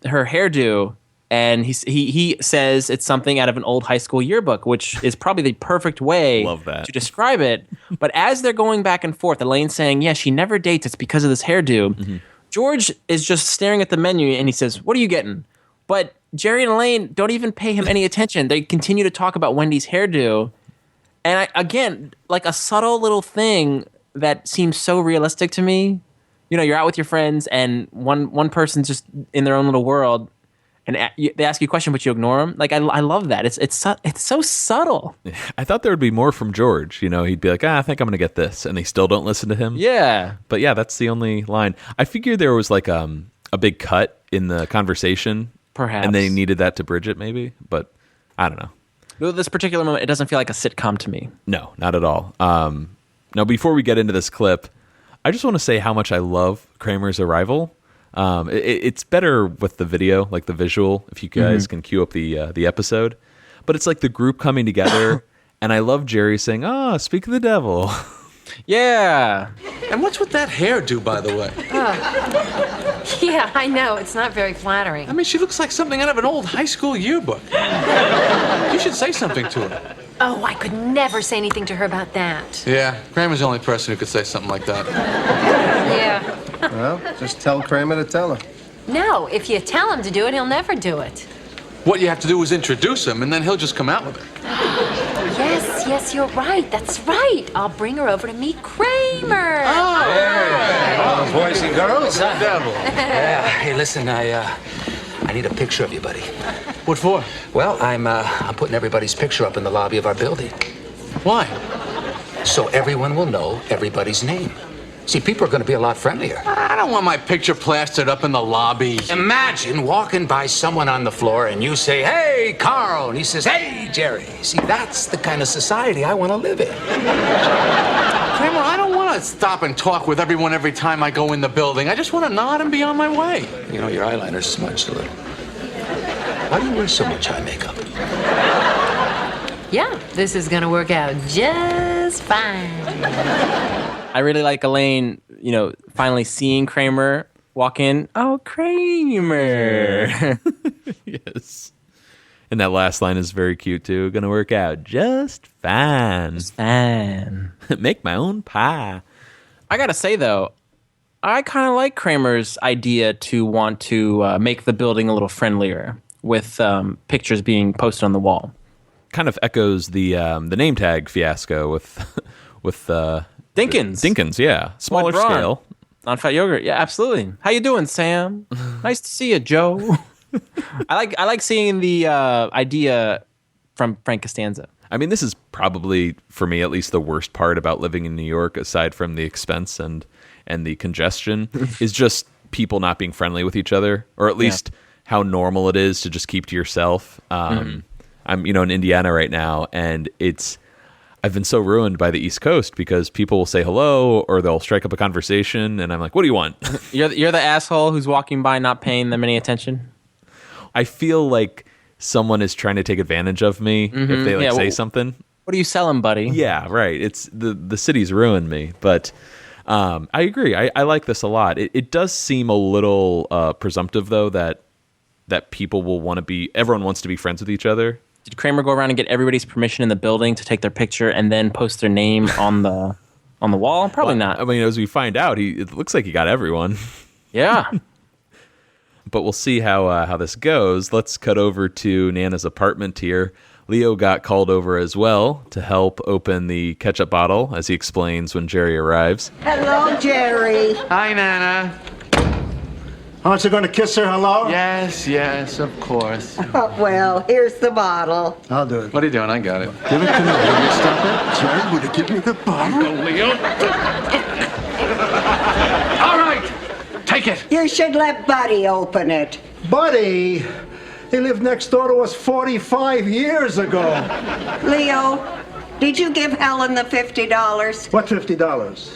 her hairdo, and he says it's something out of an old high school yearbook, which is probably the perfect way Love that. to describe it. But as they're going back and forth, Elaine's saying, yeah, she never dates, it's because of this hairdo. Mm-hmm. George is just staring at the menu, and he says, what are you getting? But Jerry and Elaine don't even pay him any attention. They continue to talk about Wendy's hairdo. And again, like a subtle little thing that seems so realistic to me. You know, you're out with your friends, and one person's just in their own little world, and they ask you a question, but you ignore them. Like I love that. It's so subtle. I thought there would be more from George. You know, he'd be like, I think I'm going to get this. And they still don't listen to him. Yeah. But yeah, that's the only line. I figured there was like a big cut in the conversation. Perhaps. And they needed that to bridge it maybe. But I don't know. With this particular moment, it doesn't feel like a sitcom to me. No, not at all. Now, before we get into this clip, I just want to say how much I love Kramer's arrival. It's better with the video, like the visual, if you guys can cue up the episode. But it's like the group coming together, and I love Jerry saying, speak of the devil. Yeah. And what's with that hairdo, by the way? Yeah, I know. It's not very flattering. I mean, she looks like something out of an old high school yearbook. You should say something to her. Oh, I could never say anything to her about that. Yeah, Kramer's the only person who could say something like that. Yeah. Well, just tell Kramer to tell her. No, if you tell him to do it, he'll never do it. What you have to do is introduce him, and then he'll just come out with it. Yes, you're right. That's right. I'll bring her over to meet Kramer. Oh, boys and girls. Devil. Yeah. Hey, listen, I need a picture of you, buddy. What for? Well, I'm putting everybody's picture up in the lobby of our building, Why? so everyone will know everybody's name. See, people are going to be a lot friendlier. I don't want my picture plastered up in the lobby. Imagine walking by someone on the floor and you say, "Hey, Carl," and he says, "Hey, Jerry." See, that's the kind of society I want to live in. Kramer, I don't want to stop and talk with everyone every time I go in the building. I just want to nod and be on my way. You know, your eyeliner's smudged a little. Why do you wear so much eye makeup? Yeah, this is gonna work out just fine. I really like Elaine, finally seeing Kramer walk in. Oh, Kramer. Yes. And that last line is very cute, too. Gonna work out just fine. Man. Make my own pie. I gotta say, though, I kind of like Kramer's idea to want to make the building a little friendlier with pictures being posted on the wall. Kind of echoes the name tag fiasco with Dinkins. Dinkins, yeah. Smaller Braun. scale. Non-fat yogurt. Yeah, absolutely. How you doing, Sam? Nice to see you, Joe. I like seeing the idea from Frank Costanza. I mean, this is probably, for me at least, the worst part about living in New York, aside from the expense and the congestion, is just people not being friendly with each other, or at least how normal it is to just keep to yourself. I'm in Indiana right now, and I've been so ruined by the East Coast because people will say hello or they'll strike up a conversation, and I'm like, what do you want? You're the asshole who's walking by not paying them any attention? I feel like someone is trying to take advantage of me if they say something. What are you selling, buddy? Yeah, right. It's the city's ruined me, but I agree. I like this a lot. It does seem a little presumptive, though, that people will everyone wants to be friends with each other. Did Kramer go around and get everybody's permission in the building to take their picture and then post their name on the wall? Probably not. I mean, as we find out, it looks like he got everyone. Yeah. But we'll see how this goes. Let's cut over to Nana's apartment here. Leo got called over as well to help open the ketchup bottle, as he explains when Jerry arrives. Hello, Jerry. Hi, Nana. Aren't you going to kiss her hello? Yes, of course. Oh, well, here's the bottle. I'll do it. What are you doing? I got it. Give it to me. Will you stop it? Jerry, would you give me the bottle? Leo. All right. Take it. You should let Buddy open it. Buddy, he lived next door to us 45 years ago. Leo, Did you give Helen the $50? What $50?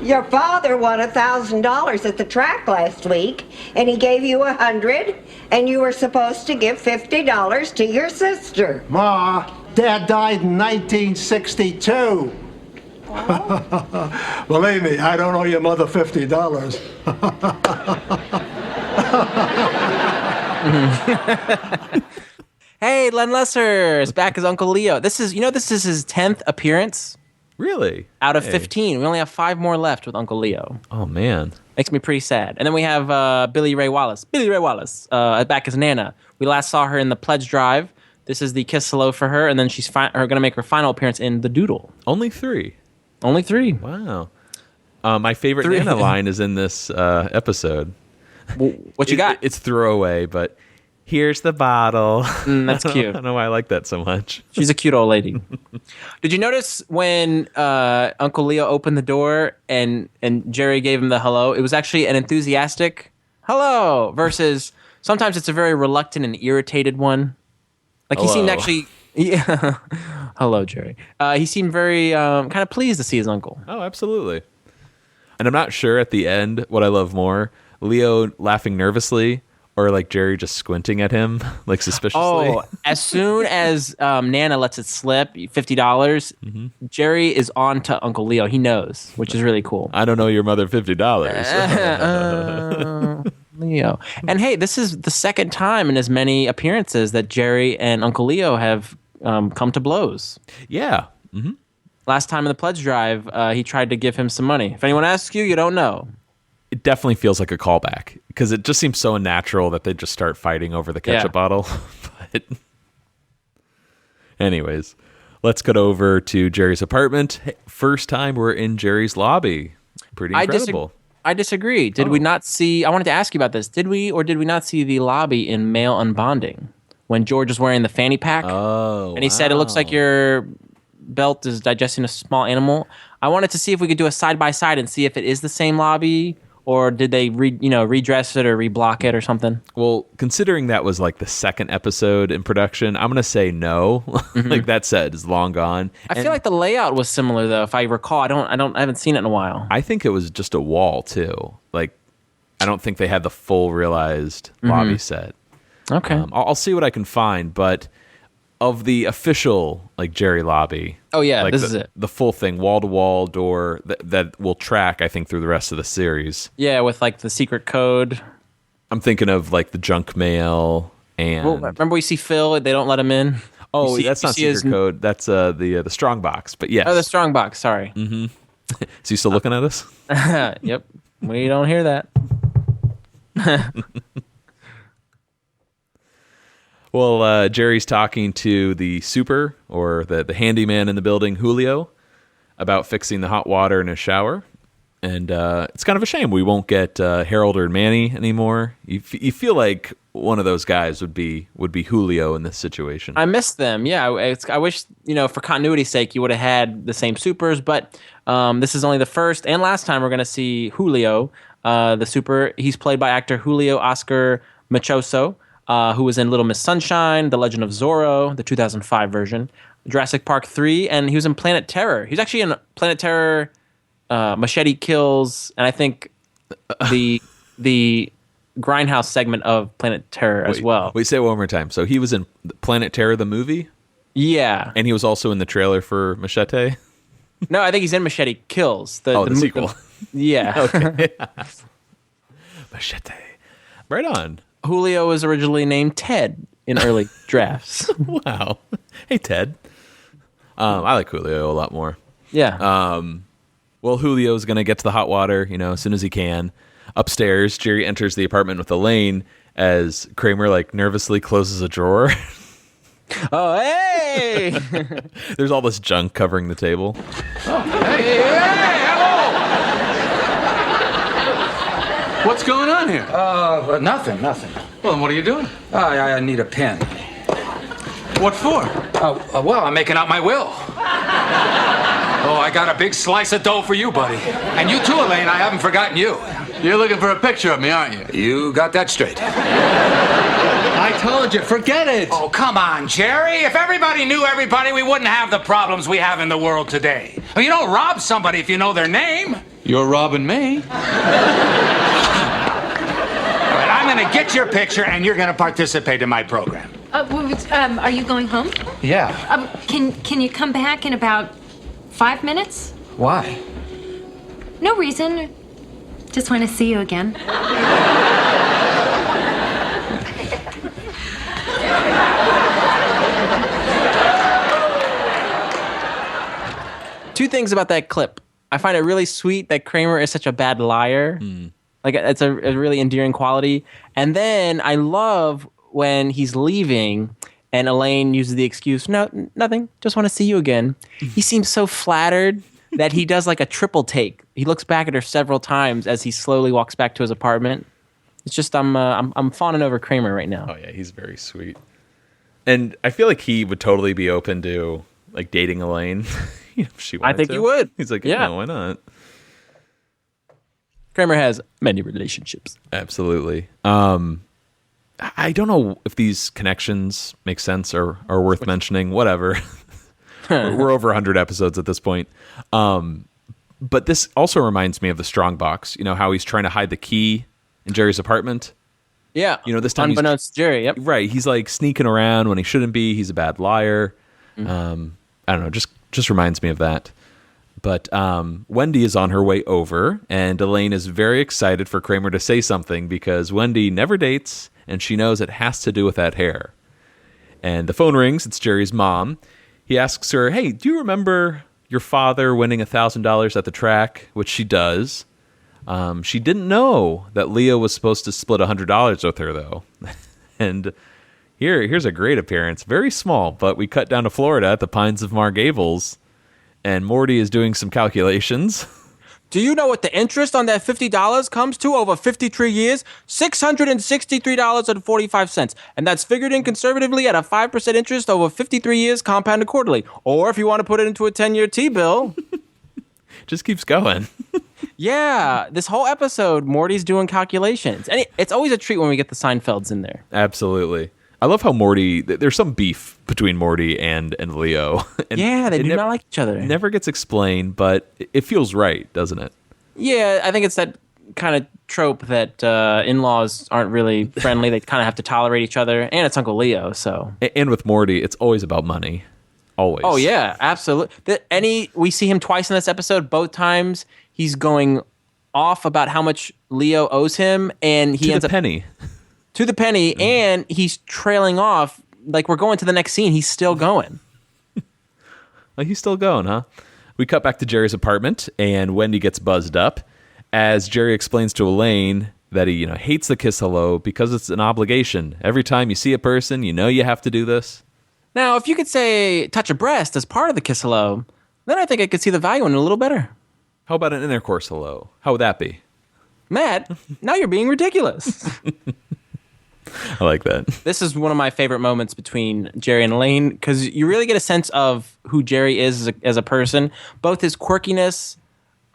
Your father won $1,000 at the track last week, and he gave you $100, and you were supposed to give $50 to your sister. Ma, Dad died in 1962. Believe me, I don't owe your mother $50. Hey, Len Lesser is back as Uncle Leo. This is his 10th appearance. Really? Out of 15. We only have 5 more left with Uncle Leo. Oh, man. Makes me pretty sad. And then we have Billy Ray Wallace. Back as Nana. We last saw her in The Pledge Drive. This is the kiss hello for her, and then she's going to make her final appearance in The Doodle. Only 3. Only 3. Wow. My favorite Nana line is in this episode. What you got? It's throwaway, but here's the bottle. That's cute. I don't know why I like that so much. She's a cute old lady. Did you notice when Uncle Leo opened the door and Jerry gave him the hello? It was actually an enthusiastic hello versus sometimes it's a very reluctant and irritated one. Like hello. He seemed actually... Yeah. Hello, Jerry. He seemed very kind of pleased to see his uncle. Oh, absolutely. And I'm not sure at the end what I love more, Leo laughing nervously or like Jerry just squinting at him like suspiciously. Oh, as soon as Nana lets it slip, $50, Jerry is on to Uncle Leo. He knows, which is really cool. I don't know your mother $50. Leo. And hey, this is the second time in as many appearances that Jerry and Uncle Leo have come to blows. Yeah. Mm-hmm. Last time in the pledge drive, he tried to give him some money. If anyone asks you, you don't know. It definitely feels like a callback because it just seems so unnatural that they just start fighting over the ketchup bottle. But anyways, let's get over to Jerry's apartment. First time we're in Jerry's lobby. Pretty incredible. I disagree. Did we not see... I wanted to ask you about this. Did we or did we not see the lobby in Male Unbonding when George was wearing the fanny pack? Oh, and he said, it looks like your belt is digesting a small animal. I wanted to see if we could do a side-by-side and see if it is the same lobby or did they redress it or reblock it or something? Well, considering that was like the second episode in production, I'm going to say no. Like that set is long gone. I feel like the layout was similar though. If I recall, I haven't seen it in a while. I think it was just a wall too. Like, I don't think they had the full realized lobby set. Okay. I'll see what I can find, but of the official like Jerry lobby. Oh yeah, like this is it. The full thing, wall to wall door that will track, I think, through the rest of the series. Yeah, with like the secret code. I'm thinking of like the junk mail and. Well, remember we see Phil? They don't let him in. Oh, that's not secret code. That's the strong box. But yes. Oh, the strong box. Sorry. Mm-hmm. Is he still looking at us? Yep. We don't hear that. Well, Jerry's talking to the super, or the handyman in the building, Julio, about fixing the hot water in his shower. And it's kind of a shame we won't get Harold or Manny anymore. You feel like one of those guys would be Julio in this situation. I miss them. Yeah, I wish, for continuity's sake, you would have had the same supers. But this is only the first and last time we're going to see Julio, the super. He's played by actor Julio Oscar Machoso. Who was in Little Miss Sunshine, The Legend of Zorro, the 2005 version, Jurassic Park 3, and he was in Planet Terror. He's actually in Planet Terror, Machete Kills, and I think the Grindhouse segment of Planet Terror as well. Wait, say it one more time. So he was in Planet Terror, the movie? Yeah. And he was also in the trailer for Machete? No, I think he's in Machete Kills. The sequel. Yeah. Okay. Machete. Right on. Julio was originally named Ted in early drafts. Wow. Hey, Ted. I like Julio a lot more. Yeah. Well, Julio's going to get to the hot water, as soon as he can. Upstairs, Jerry enters the apartment with Elaine as Kramer, nervously closes a drawer. Oh, hey! There's all this junk covering the table. Oh, hey, hello! What's going on here? Nothing. Well, then what are you doing? I need a pen. What for? Well, I'm making out my will. Oh, I got a big slice of dough for you, buddy. And you too, Elaine. I haven't forgotten you. You're looking for a picture of me, aren't you? You got that straight. I told you, forget it. Oh, come on, Jerry. If everybody knew everybody, we wouldn't have the problems we have in the world today. Well, you don't rob somebody if you know their name. You're robbing me. All right, I'm going to get your picture, and you're going to participate in my program. Are you going home? Yeah. Can you come back in about 5 minutes? Why? No reason. Just want to see you again. Two things about that clip. I find it really sweet that Kramer is such a bad liar. Like, it's a really endearing quality. And then I love when he's leaving and Elaine uses the excuse, no, nothing, just want to see you again. He seems so flattered that he does like a triple take. He looks back at her several times as he slowly walks back to his apartment. It's just I'm fawning over Kramer right now. Oh yeah, he's very sweet. And I feel like he would totally be open to like dating Elaine. If she wanted I think to. he would. He's like, yeah, why not? Kramer has many relationships. Absolutely. I don't know if these connections make sense or are worth mentioning. Whatever. We're over 100 episodes at this point. But this also reminds me of the Strongbox. You know how he's trying to hide the key in Jerry's apartment? Yeah. You know, this time unbeknownst to Jerry, yep. Right. He's like sneaking around when he shouldn't be. He's a bad liar. I don't know. Just reminds me of that. But Wendy is on her way over, and Elaine is very excited for Kramer to say something because Wendy never dates, and she knows it has to do with that hair. And the phone rings. It's Jerry's mom. He asks her, hey, do you remember your father winning $1,000 at the track? Which she does. She didn't know that Leo was supposed to split $100 with her, though. And here's a great appearance. Very small, but we cut down to Florida at the Pines of Mar Gables, and Morty is doing some calculations. Do you know what the interest on that $50 comes to over 53 years? $663.45. And that's figured in conservatively at a 5% interest over 53 years compounded quarterly. Or if you want to put it into a 10-year T-bill. Just keeps going. Yeah, this whole episode, Morty's doing calculations. And it's always a treat when we get the Seinfelds in there. Absolutely. I love how Morty, there's some beef between Morty and Leo. And yeah, they do not like each other. Never gets explained, but it feels right, doesn't it? Yeah, I think it's that kind of trope that in-laws aren't really friendly. They kind of have to tolerate each other. And it's Uncle Leo, so. And with Morty, it's always about money. Always. Oh, yeah, absolutely. We see him twice in this episode. Both times he's going off about how much Leo owes him. And he ends up... To the penny, and he's trailing off. Like, we're going to the next scene. He's still going. Well, he's still going, huh? We cut back to Jerry's apartment, and Wendy gets buzzed up as Jerry explains to Elaine that he, hates the kiss hello because it's an obligation. Every time you see a person, you have to do this. Now, if you could say touch a breast as part of the kiss hello, then I think I could see the value in it a little better. How about an intercourse hello? How would that be? Matt, now you're being ridiculous. I like that. This is one of my favorite moments between Jerry and Elaine because you really get a sense of who Jerry is as a person. Both his quirkiness,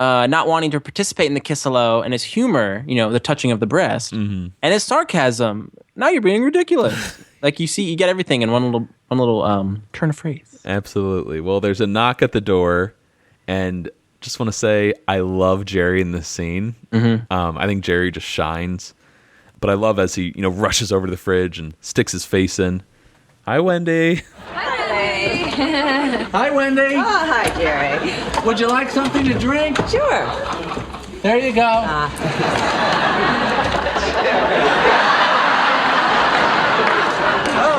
not wanting to participate in the kiss hello, and his humor, the touching of the breast, and his sarcasm. Now you're being ridiculous. Like you get everything in one little turn of phrase. Absolutely. Well, there's a knock at the door, and just want to say I love Jerry in this scene. I think Jerry just shines. But I love as he, rushes over to the fridge and sticks his face in. Hi, Wendy. Hi. Hi, Wendy. Oh, hi, Jerry. Would you like something to drink? Sure. There you go. Oh,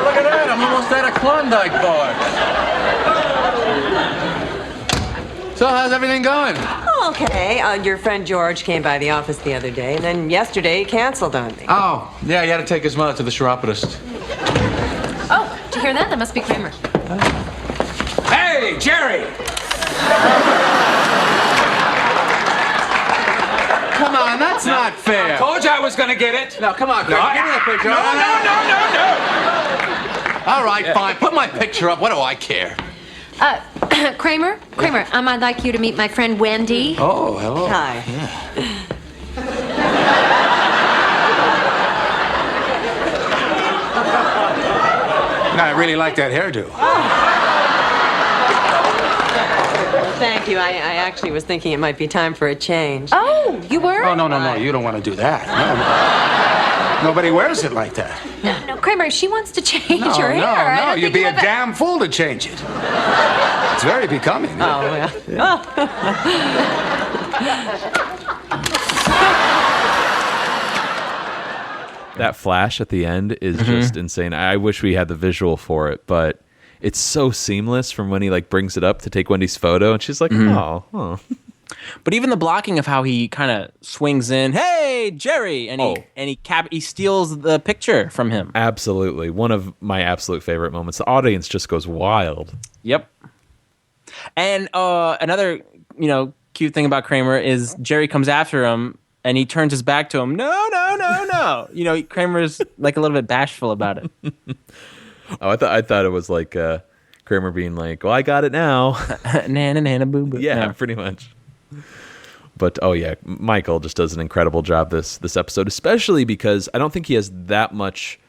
look at that. I'm almost at a Klondike bar. So how's everything going? Okay. Your friend George came by the office the other day, and then yesterday he canceled on me. Oh, yeah, he had to take his mother to the chiropodist. Oh, did you hear that? That must be Kramer. Hey, Jerry! Come on, that's not fair. I told you I was going to get it. No, come on, Craig. Give me a picture. No. All right, fine. Put my picture up. What do I care? Kramer, I'd like you to meet my friend Wendy. Oh, hello. Hi. really like that hairdo. Thank you. I actually was thinking it might be time for a change. Oh, you were? Oh, no. You don't want to do that. No. Nobody wears it like that. No, Kramer, she wants to change her hair. I No. don't You'd think be you a have damn fool to change it. It's very becoming. Oh, well. That flash at the end is just insane. I wish we had the visual for it, but it's so seamless from when he like brings it up to take Wendy's photo, and she's like, "Oh, huh." But even the blocking of how he kind of swings in, "Hey, Jerry," and he steals the picture from him. Absolutely, one of my absolute favorite moments. The audience just goes wild. Yep. And another, cute thing about Kramer is Jerry comes after him and he turns his back to him. No. Kramer's like a little bit bashful about it. Oh, I thought it was like Kramer being like, "Well, I got it now." Nana boo boo. Yeah, pretty much. But Michael just does an incredible job this episode, especially because I don't think he has that much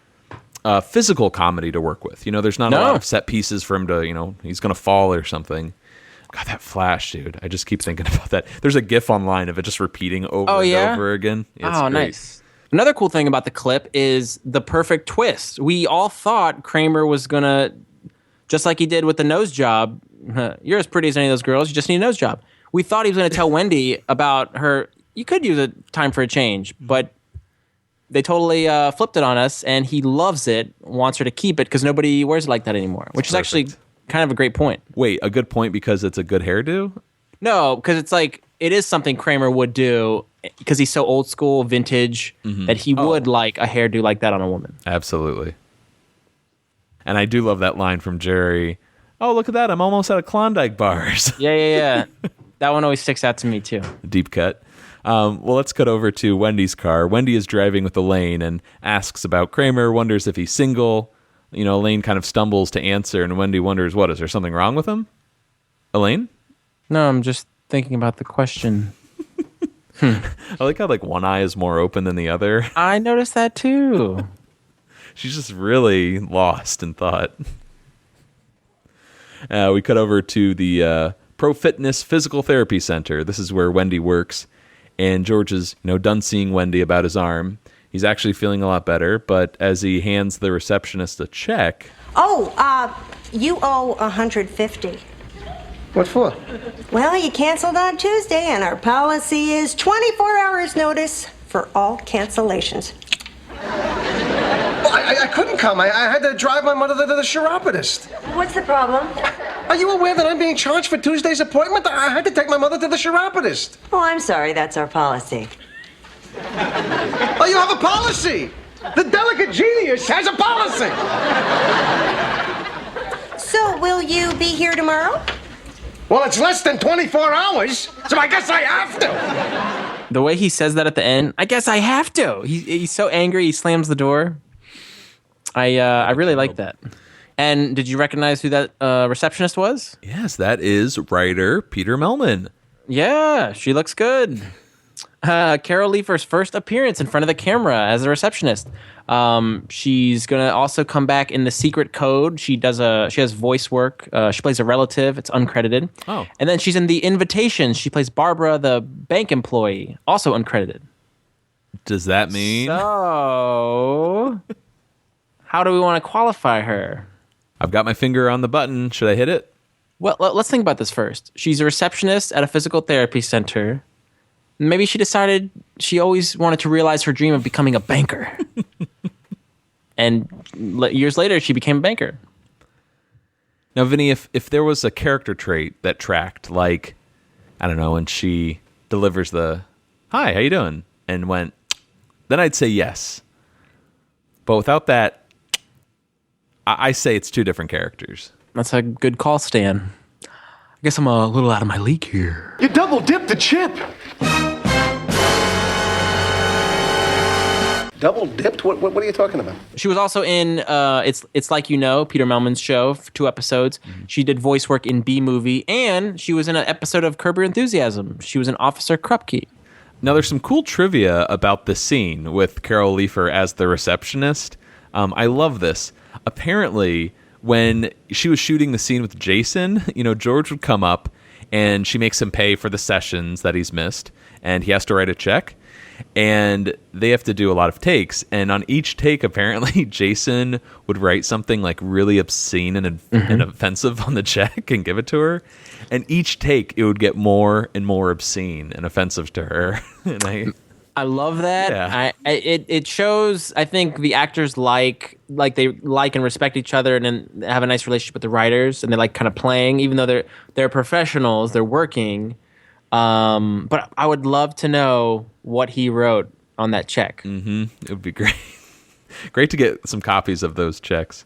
physical comedy to work with. There's not a lot of set pieces for him to, he's going to fall or something. God, that flash, dude. I just keep thinking about that. There's a GIF online of it just repeating over and over again. It's great. Nice. Another cool thing about the clip is the perfect twist. We all thought Kramer was going to, just like he did with the nose job, "You're as pretty as any of those girls, you just need a nose job." We thought he was going to tell Wendy about her, you could use a time for a change, but they totally flipped it on us, and he loves it, wants her to keep it because nobody wears it like that anymore, which is actually kind of a great point. Wait, a good point because it's a good hairdo? No, because it's like, it is something Kramer would do because he's so old school, vintage, that he would like a hairdo like that on a woman. Absolutely. And I do love that line from Jerry. "Oh, look at that. I'm almost out of Klondike bars." Yeah. That one always sticks out to me, too. Deep cut. Well, let's cut over to Wendy's car. Wendy is driving with Elaine and asks about Kramer, wonders if he's single. Elaine kind of stumbles to answer, and Wendy wonders, what, is there something wrong with him? Elaine? No, I'm just thinking about the question. I like how one eye is more open than the other. I noticed that, too. She's just really lost in thought. We cut over to the Pro Fitness Physical Therapy Center. This is where Wendy works, and George is done seeing Wendy about his arm. He's actually feeling a lot better, but as he hands the receptionist a check... Oh, you owe $150. What for? Well, you canceled on Tuesday, and our policy is 24 hours notice for all cancellations. Well, I couldn't come. I had to drive my mother to the chiropodist. What's the problem? Are you aware that I'm being charged for Tuesday's appointment? I had to take my mother to the chiropodist. Oh, I'm sorry. That's our policy. Oh, you have a policy? The delicate genius has a policy. So, will you be here tomorrow? Well, it's less than 24 hours, so I guess I have to. The way he says that at the end, I guess I have to. He's so angry, he slams the door. I really like that. And did you recognize who that receptionist was? Yes, that is writer Peter Melman. Yeah, she looks good. Carol Leifer's first appearance in front of the camera as a receptionist. She's gonna also come back in The Secret Code. She has voice work. She plays a relative. It's uncredited. Oh. And then she's in The Invitation. She plays Barbara, the bank employee, also uncredited. Does that mean? So, how do we want to qualify her? I've got my finger on the button. Should I hit it? Well, let's think about this first. She's a receptionist at a physical therapy center. Maybe she decided she always wanted to realize her dream of becoming a banker. And years later, she became a banker. Now, Vinny, if there was a character trait that tracked, like, I don't know, and she delivers the, "Hi, how you doing?" and went, then I'd say yes. But without that, I say it's two different characters. That's a good call, Stan. I guess I'm a little out of my league here. You double dipped the chip. Double dipped? What are you talking about? She was also in It's Like You Know, Peter Melman's show, for 2 episodes. Mm-hmm. She did voice work in B-Movie, and she was in an episode of Curb Your Enthusiasm. She was an Officer Krupke. Now, there's some cool trivia about this scene with Carol Leifer as the receptionist. I love this. Apparently, when she was shooting the scene with Jason, George would come up and she makes him pay for the sessions that he's missed, and he has to write a check. And they have to do a lot of takes, and on each take, apparently, Jason would write something like really obscene and offensive on the check and give it to her. And each take, it would get more and more obscene and offensive to her. And I love that. Yeah. It shows. I think the actors like they like and respect each other, and then have a nice relationship with the writers, and they like kind of playing, even though they're professionals, they're working. But I would love to know what he wrote on that check. Mm-hmm. It would be great. Great to get some copies of those checks.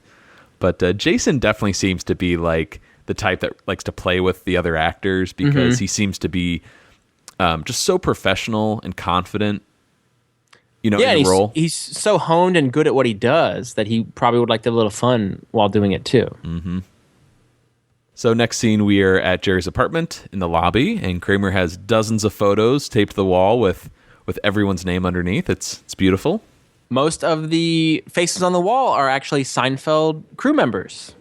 But Jason definitely seems to be like the type that likes to play with the other actors, because he seems to be just so professional and confident, in the role. He's so honed and good at what he does that he probably would like to have a little fun while doing it too. Mm-hmm. So next scene, we are at Jerry's apartment in the lobby, and Kramer has dozens of photos taped to the wall with everyone's name underneath. It's beautiful. Most of the faces on the wall are actually Seinfeld crew members.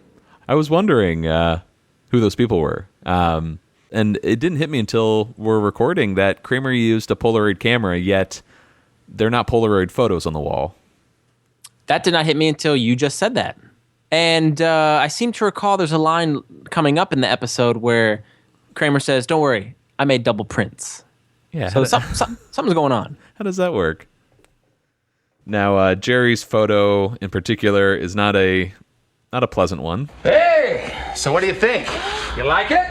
I was wondering who those people were. And it didn't hit me until we're recording that Kramer used a Polaroid camera, yet they're not Polaroid photos on the wall. That did not hit me until you just said that. And I seem to recall there's a line coming up in the episode where Kramer says, "Don't worry, I made double prints." Yeah. So something's going on. How does that work? Now, Jerry's photo in particular is not a pleasant one. Hey, so what do you think? You like it?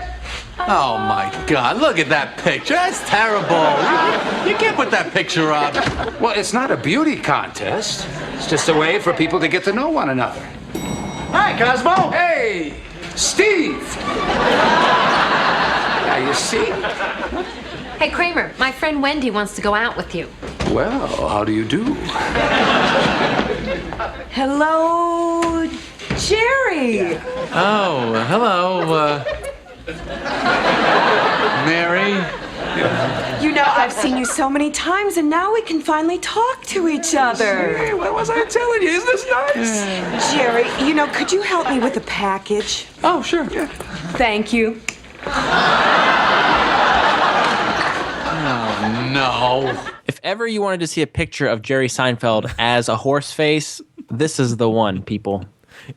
Oh my God, look at that picture. That's terrible. You can't put that picture up. Well, it's not a beauty contest. It's just a way for people to get to know one another. Hi, Cosmo. Hey, Steve. Now, you see? Hey, Kramer, my friend Wendy wants to go out with you. Well, how do you do? Hello, Jerry. Oh, hello, Mary. I've seen you so many times, and now we can finally talk to each other. Hey, what was I telling you? Isn't this nice? Jerry, could you help me with a package? Oh, sure. Yeah. Thank you. Oh, no. If ever you wanted to see a picture of Jerry Seinfeld as a horse face, this is the one, people.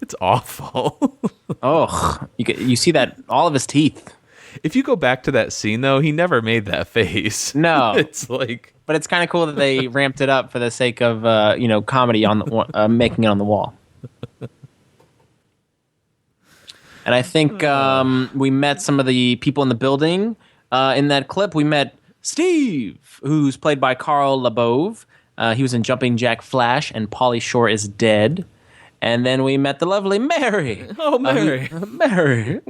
It's awful. Oh, you see that, all of his teeth. If you go back to that scene, though, he never made that face. No. It's like... But it's kind of cool that they ramped it up for the sake of, comedy on the making it on the wall. And I think we met some of the people in the building. In that clip, we met Steve, who's played by Carl LaBove. He was in Jumping Jack Flash and Pauly Shore is Dead. And then we met the lovely Mary. Oh, Mary. Mary.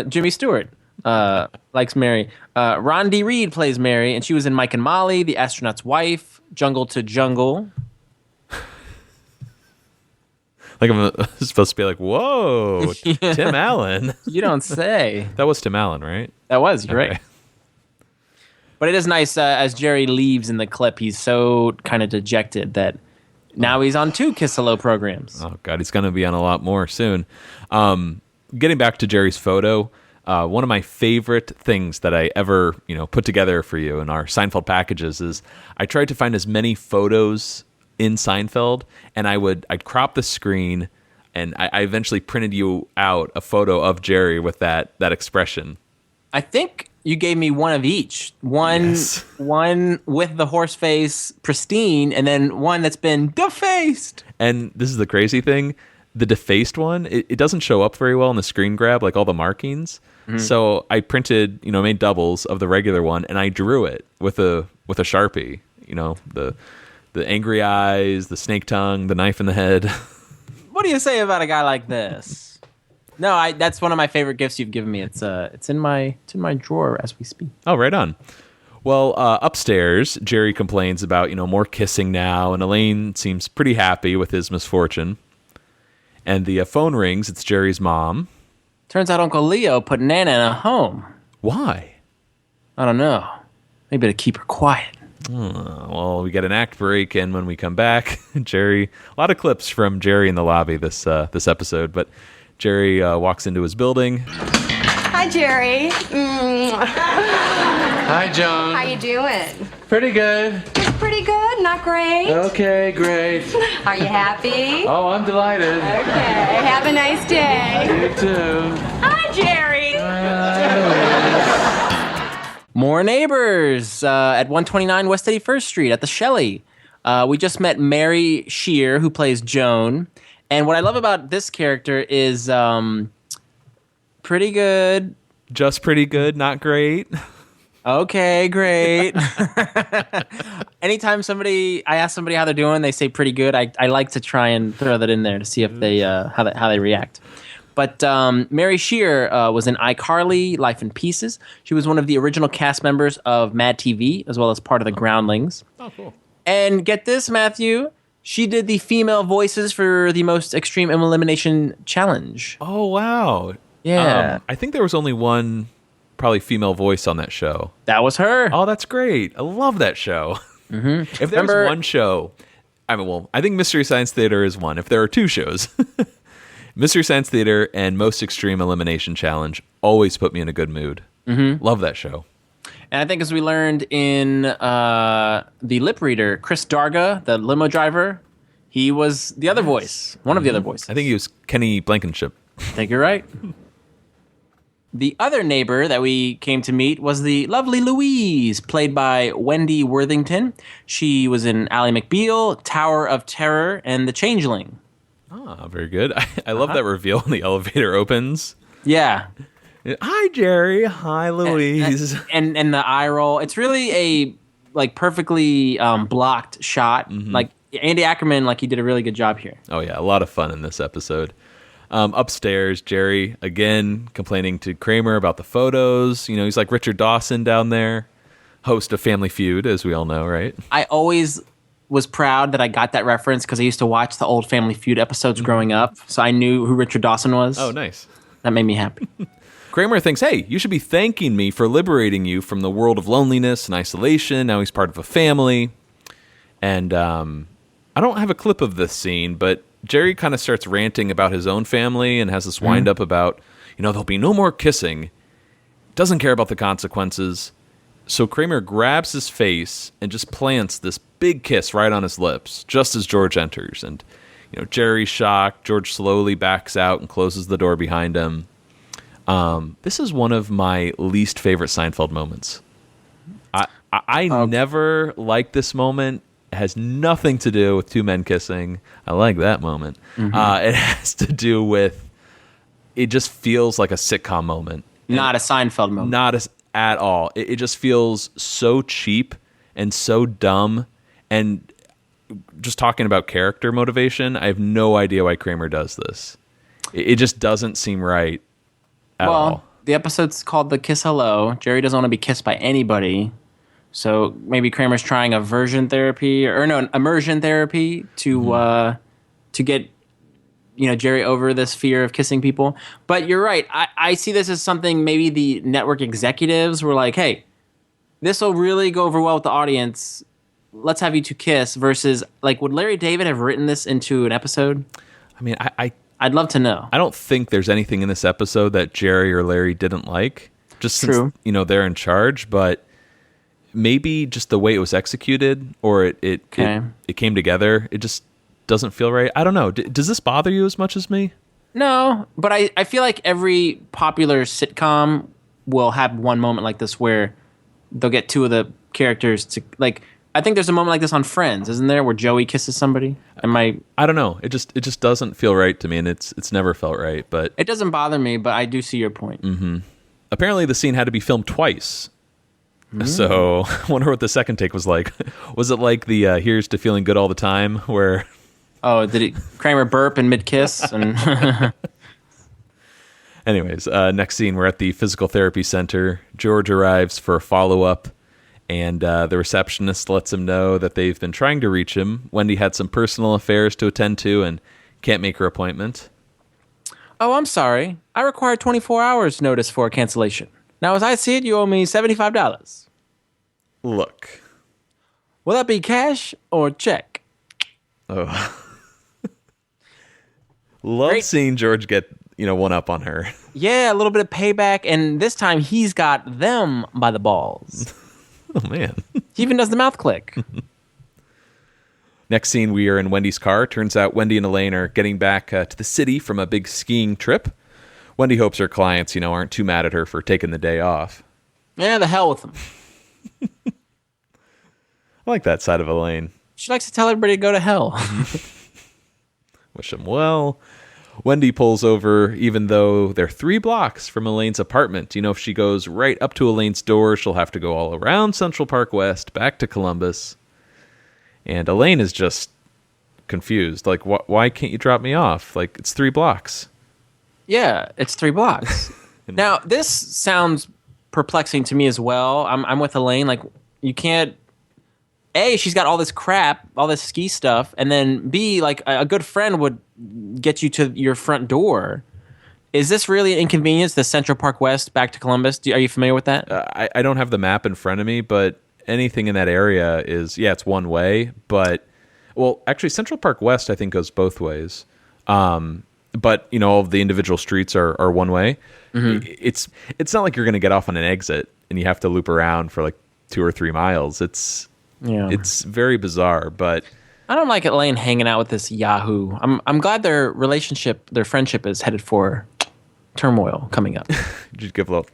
Jimmy Stewart likes Mary. Rondi Reed plays Mary, and she was in Mike and Molly, The Astronaut's Wife, Jungle to Jungle. Like I'm supposed to be like, whoa, Yeah. Tim Allen. You don't say. That was Tim Allen, right? That was, you're Okay. right. But it is nice as Jerry leaves in the clip, he's so kind of dejected that now he's on 2 Kiss Hello programs. Oh, God, he's going to be on a lot more soon. Getting back to Jerry's photo, one of my favorite things that I ever put together for you in our Seinfeld packages is I tried to find as many photos in Seinfeld, and I'd crop the screen, and I eventually printed you out a photo of Jerry with that expression. I think you gave me one of each. One with the horse face pristine, and then one that's been defaced. And this is the crazy thing. The defaced one, it doesn't show up very well in the screen grab, like all the markings. Mm-hmm. So I printed, made doubles of the regular one, and I drew it with a Sharpie. The angry eyes, the snake tongue, the knife in the head. What do you say about a guy like this? No, that's one of my favorite gifts you've given me. It's in my drawer as we speak. Oh, right on. Well, upstairs, Jerry complains about more kissing now, and Elaine seems pretty happy with his misfortune. And the phone rings. It's Jerry's mom. Turns out Uncle Leo put Nana in a home. Why? I don't know. Maybe to keep her quiet. Well, we get an act break, and when we come back, a lot of clips from Jerry in the lobby this episode, but Jerry walks into his building. Hi, Jerry. Hi, Joan. How you doing? Pretty good. It's pretty good, not great. Okay, great. Are you happy? Oh, I'm delighted. Okay, have a nice day. You too. Hi, Jerry. More neighbors at 129 West 81st Street at the Shelley. We just met Mary Shear, who plays Joan. And what I love about this character is pretty good. Just pretty good, not great. Okay, great. Anytime I ask somebody how they're doing, they say pretty good. I like to try and throw that in there to see if they how they react. But Mary Shear was in iCarly, Life in Pieces. She was one of the original cast members of Mad TV, as well as part of the Groundlings. Oh, cool. And get this, Matthew, she did the female voices for the Most Extreme Elimination Challenge. Oh, wow. Yeah. I think there was only one probably female voice on that show. That was her. Oh, that's great. I love that show. Mm-hmm. If there's one show, I think Mystery Science Theater is one. If there are two shows, Mystery Science Theater and Most Extreme Elimination Challenge always put me in a good mood. Mm-hmm. Love that show. And I think as we learned in the lip reader, Chris Darga, the limo driver, he was the other voice, one of the other voices. I think he was Kenny Blankenship. I think you're right. The other neighbor that we came to meet was the lovely Louise, played by Wendy Worthington. She was in Ally McBeal, Tower of Terror, and The Changeling. Ah, very good. I love that reveal when the elevator opens. Yeah. Hi, Jerry. Hi, Louise. And the eye roll. It's really a perfectly blocked shot. Mm-hmm. Like Andy Ackerman, he did a really good job here. Oh yeah, a lot of fun in this episode. Upstairs, Jerry again complaining to Kramer about the photos. You know, he's like Richard Dawson down there, host of Family Feud, as we all know, right? I always was proud that I got that reference because I used to watch the old Family Feud episodes growing up, so I knew who Richard Dawson was. Oh, nice. That made me happy. Kramer thinks, hey, you should be thanking me for liberating you from the world of loneliness and isolation. Now he's part of a family. And I don't have a clip of this scene, but Jerry kind of starts ranting about his own family and has this wind up about, there'll be no more kissing. Doesn't care about the consequences. So Kramer grabs his face and just plants this big kiss right on his lips, just as George enters. And, Jerry's shocked. George slowly backs out and closes the door behind him. This is one of my least favorite Seinfeld moments. I never liked this moment. It has nothing to do with two men kissing. I like that moment. Mm-hmm. It has to do with, it just feels like a sitcom moment. Not a Seinfeld moment. Not at all. It just feels so cheap and so dumb. And just talking about character motivation, I have no idea why Kramer does this. It just doesn't seem right at all. The episode's called The Kiss Hello. Jerry doesn't want to be kissed by anybody. So maybe Kramer's trying immersion therapy to get Jerry over this fear of kissing people. But you're right. I see this as something maybe the network executives were like, hey, this will really go over well with the audience. Let's have you two kiss versus would Larry David have written this into an episode? I mean, I'd love to know. I don't think there's anything in this episode that Jerry or Larry didn't like. Just since, they're in charge, but maybe just the way it was executed or it came together, it just doesn't feel right. I don't know. Does this bother you as much as me? No, but I feel like every popular sitcom will have one moment like this where they'll get two of the characters to I think there's a moment like this on Friends, isn't there, where Joey kisses somebody? I don't know. It just doesn't feel right to me, and it's never felt right. But it doesn't bother me, but I do see your point. Mm-hmm. Apparently, the scene had to be filmed twice. So I wonder what the second take was like. Was it like the "Here's to Feeling Good All the Time" where? Oh, did Kramer burp in mid kiss? And anyways, next scene, we're at the physical therapy center. George arrives for a follow up. And the receptionist lets him know that they've been trying to reach him. Wendy had some personal affairs to attend to and can't make her appointment. Oh, I'm sorry. I require 24 hours notice for a cancellation. Now, as I see it, you owe me $75. Look. Will that be cash or check? Oh. Love seeing George get one up on her. Yeah, a little bit of payback, and this time he's got them by the balls. Oh, man. He even does the mouth click. Next scene, we are in Wendy's car. Turns out Wendy and Elaine are getting back to the city from a big skiing trip. Wendy hopes her clients, aren't too mad at her for taking the day off. Yeah, the hell with them. I like that side of Elaine. She likes to tell everybody to go to hell. Wish them well. Wendy pulls over, even though they're 3 blocks from Elaine's apartment. If she goes right up to Elaine's door, she'll have to go all around Central Park West, back to Columbus. And Elaine is just confused. Like, why can't you drop me off? Like, it's 3 blocks. Yeah, it's 3 blocks. Now, this sounds perplexing to me as well. I'm with Elaine. Like, you can't... A, she's got all this crap, all this ski stuff, and then B, like, a good friend would get you to your front door. Is this really an inconvenience, the Central Park West back to Columbus? Are you familiar with that? I don't have the map in front of me, but anything in that area is, it's one way. But, well, actually, Central Park West, I think, goes both ways. But, all of the individual streets are one way. Mm-hmm. It's not like you're going to get off on an exit and you have to loop around for like 2 or 3 miles. It's very bizarre, but I don't like Elaine hanging out with this Yahoo. I'm glad their friendship is headed for turmoil coming up. Did you give a little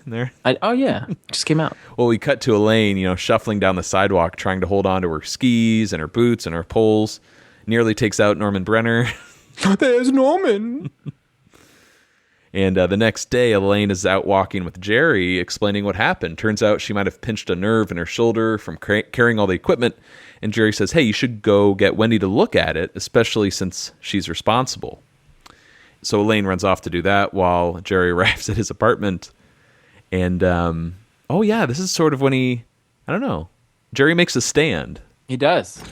in there? Oh yeah, just came out. Well, we cut to Elaine, shuffling down the sidewalk, trying to hold on to her skis and her boots and her poles. Nearly takes out Norman Brenner. There's Norman. And the next day, Elaine is out walking with Jerry, explaining what happened. Turns out she might have pinched a nerve in her shoulder from carrying all the equipment. And Jerry says, hey, you should go get Wendy to look at it, especially since she's responsible. So Elaine runs off to do that while Jerry arrives at his apartment. And, this is sort of when Jerry makes a stand. He does.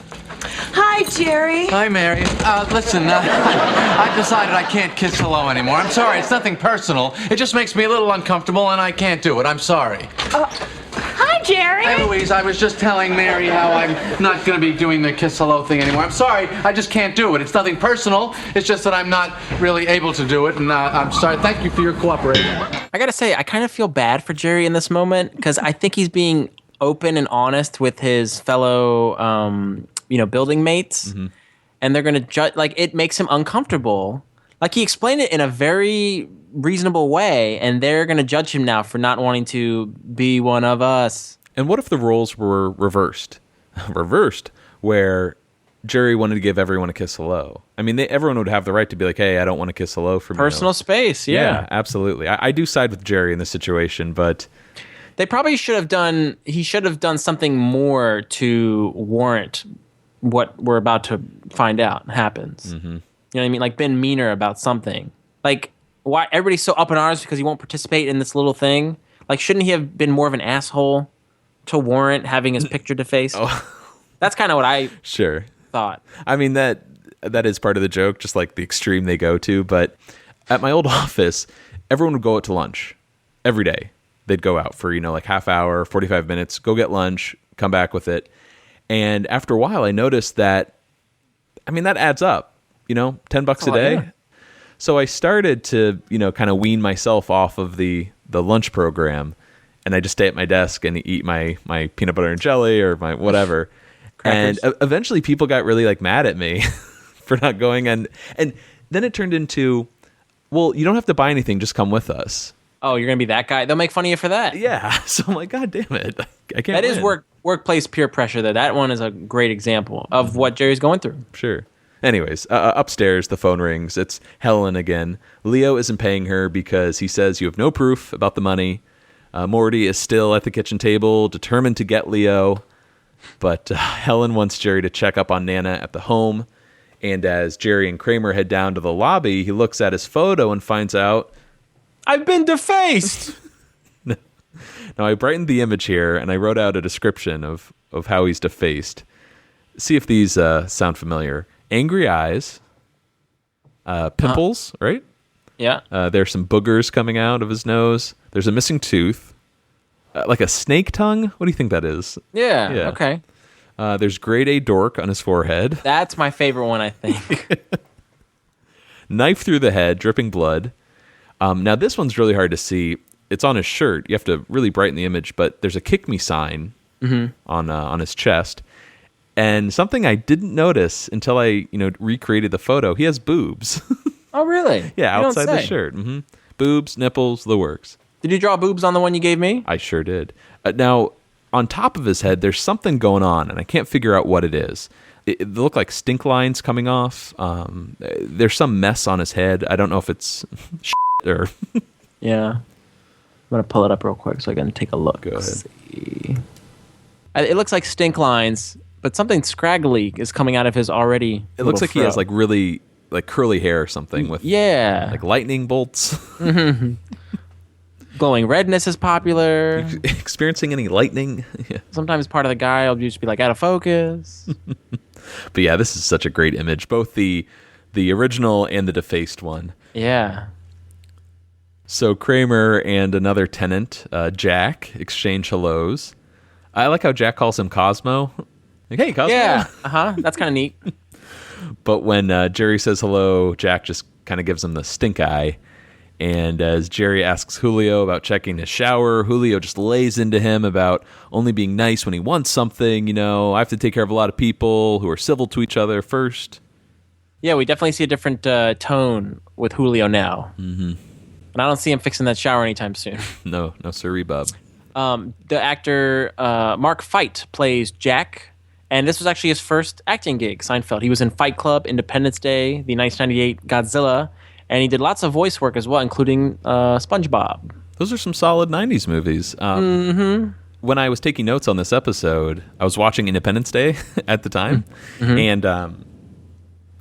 Hi, Jerry. Hi, Mary. Listen, I decided I can't kiss hello anymore. I'm sorry, it's nothing personal. It just makes me a little uncomfortable, and I can't do it. I'm sorry. Hi, Jerry. Hey, Louise, I was just telling Mary how I'm not going to be doing the kiss hello thing anymore. I'm sorry, I just can't do it. It's nothing personal. It's just that I'm not really able to do it, and I'm sorry. Thank you for your cooperation. I gotta say, I kind of feel bad for Jerry in this moment, because I think he's being open and honest with his fellow building mates, mm-hmm. and they're going to judge. Like, it makes him uncomfortable. Like, he explained it in a very reasonable way, and they're going to judge him now for not wanting to be one of us. And what if the roles were reversed? Where Jerry wanted to give everyone a kiss hello. I mean, everyone would have the right to be like, hey, I don't want to kiss hello from personal space. Yeah, absolutely. I do side with Jerry in this situation, but they probably should have done. He should have done something more to warrant what we're about to find out happens. Mm-hmm. You know what I mean? Like, been meaner about something. Like, why everybody's so up in arms because he won't participate in this little thing? Like, shouldn't he have been more of an asshole to warrant having his picture defaced? That's kind of what I thought. I mean, that is part of the joke, just like the extreme they go to. But at my old office, everyone would go out to lunch every day. They'd go out for, like half hour, 45 minutes, go get lunch, come back with it. And after a while, I noticed that, that adds up, $10 a day. Yeah. So I started to, kind of wean myself off of the lunch program. And I just stay at my desk and eat my peanut butter and jelly or my whatever. And eventually people got really mad at me for not going. And then it turned into, well, you don't have to buy anything. Just come with us. Oh, you're going to be that guy? They'll make fun of you for that. Yeah. So I'm like, God damn it. I can't That is workplace peer pressure, though. That one is a great example of what Jerry's going through. Sure. Anyways, upstairs, the phone rings. It's Helen again. Leo isn't paying her because he says you have no proof about the money. Morty is still at the kitchen table, determined to get Leo. But Helen wants Jerry to check up on Nana at the home. And as Jerry and Kramer head down to the lobby, he looks at his photo and finds out, I've been defaced. Now, I brightened the image here, and I wrote out a description of how he's defaced. See if these sound familiar. Angry eyes, pimples, right? Yeah. There's some boogers coming out of his nose. There's a missing tooth. Like a snake tongue? What do you think that is? Yeah. Okay. There's grade A dork on his forehead. That's my favorite one, I think. Knife through the head, dripping blood. Now, this one's really hard to see. It's on his shirt. You have to really brighten the image, but there's a kick me sign on his chest. And something I didn't notice until I recreated the photo, he has boobs. Oh, really? Yeah, You outside don't the say. shirt. Boobs, nipples, the works. Did you draw boobs on the one you gave me? I sure did. Now, on top of his head, there's something going on, and I can't figure out what it is. It look like stink lines coming off. There's some mess on his head. I don't know if it's or... Yeah. I'm going to pull it up real quick so I can take a look. Go ahead. See. It looks like stink lines, but something scraggly is coming out of his already. It looks like he has like really like curly hair or something with like lightning bolts. Glowing redness is popular. Experiencing any lightning? Yeah. Sometimes part of the guy will just be like out of focus. But yeah, this is such a great image, both the original and the defaced one. Yeah. So Kramer and another tenant, Jack, exchange hellos. I like how Jack calls him Cosmo. Like, hey, Cosmo. Yeah. That's kind of neat. But when Jerry says hello, Jack just kind of gives him the stink eye. And as Jerry asks Julio about checking his shower, Julio just lays into him about only being nice when he wants something. I have to take care of a lot of people who are civil to each other first. Yeah, we definitely see a different tone with Julio now. Mm-hmm. And I don't see him fixing that shower anytime soon. No sirree, bub. The actor Mark Feit plays Jack. And this was actually his first acting gig, Seinfeld. He was in Fight Club, Independence Day, the 1998 Godzilla. And he did lots of voice work as well, including SpongeBob. Those are some solid 90s movies. When I was taking notes on this episode, I was watching Independence Day at the time. And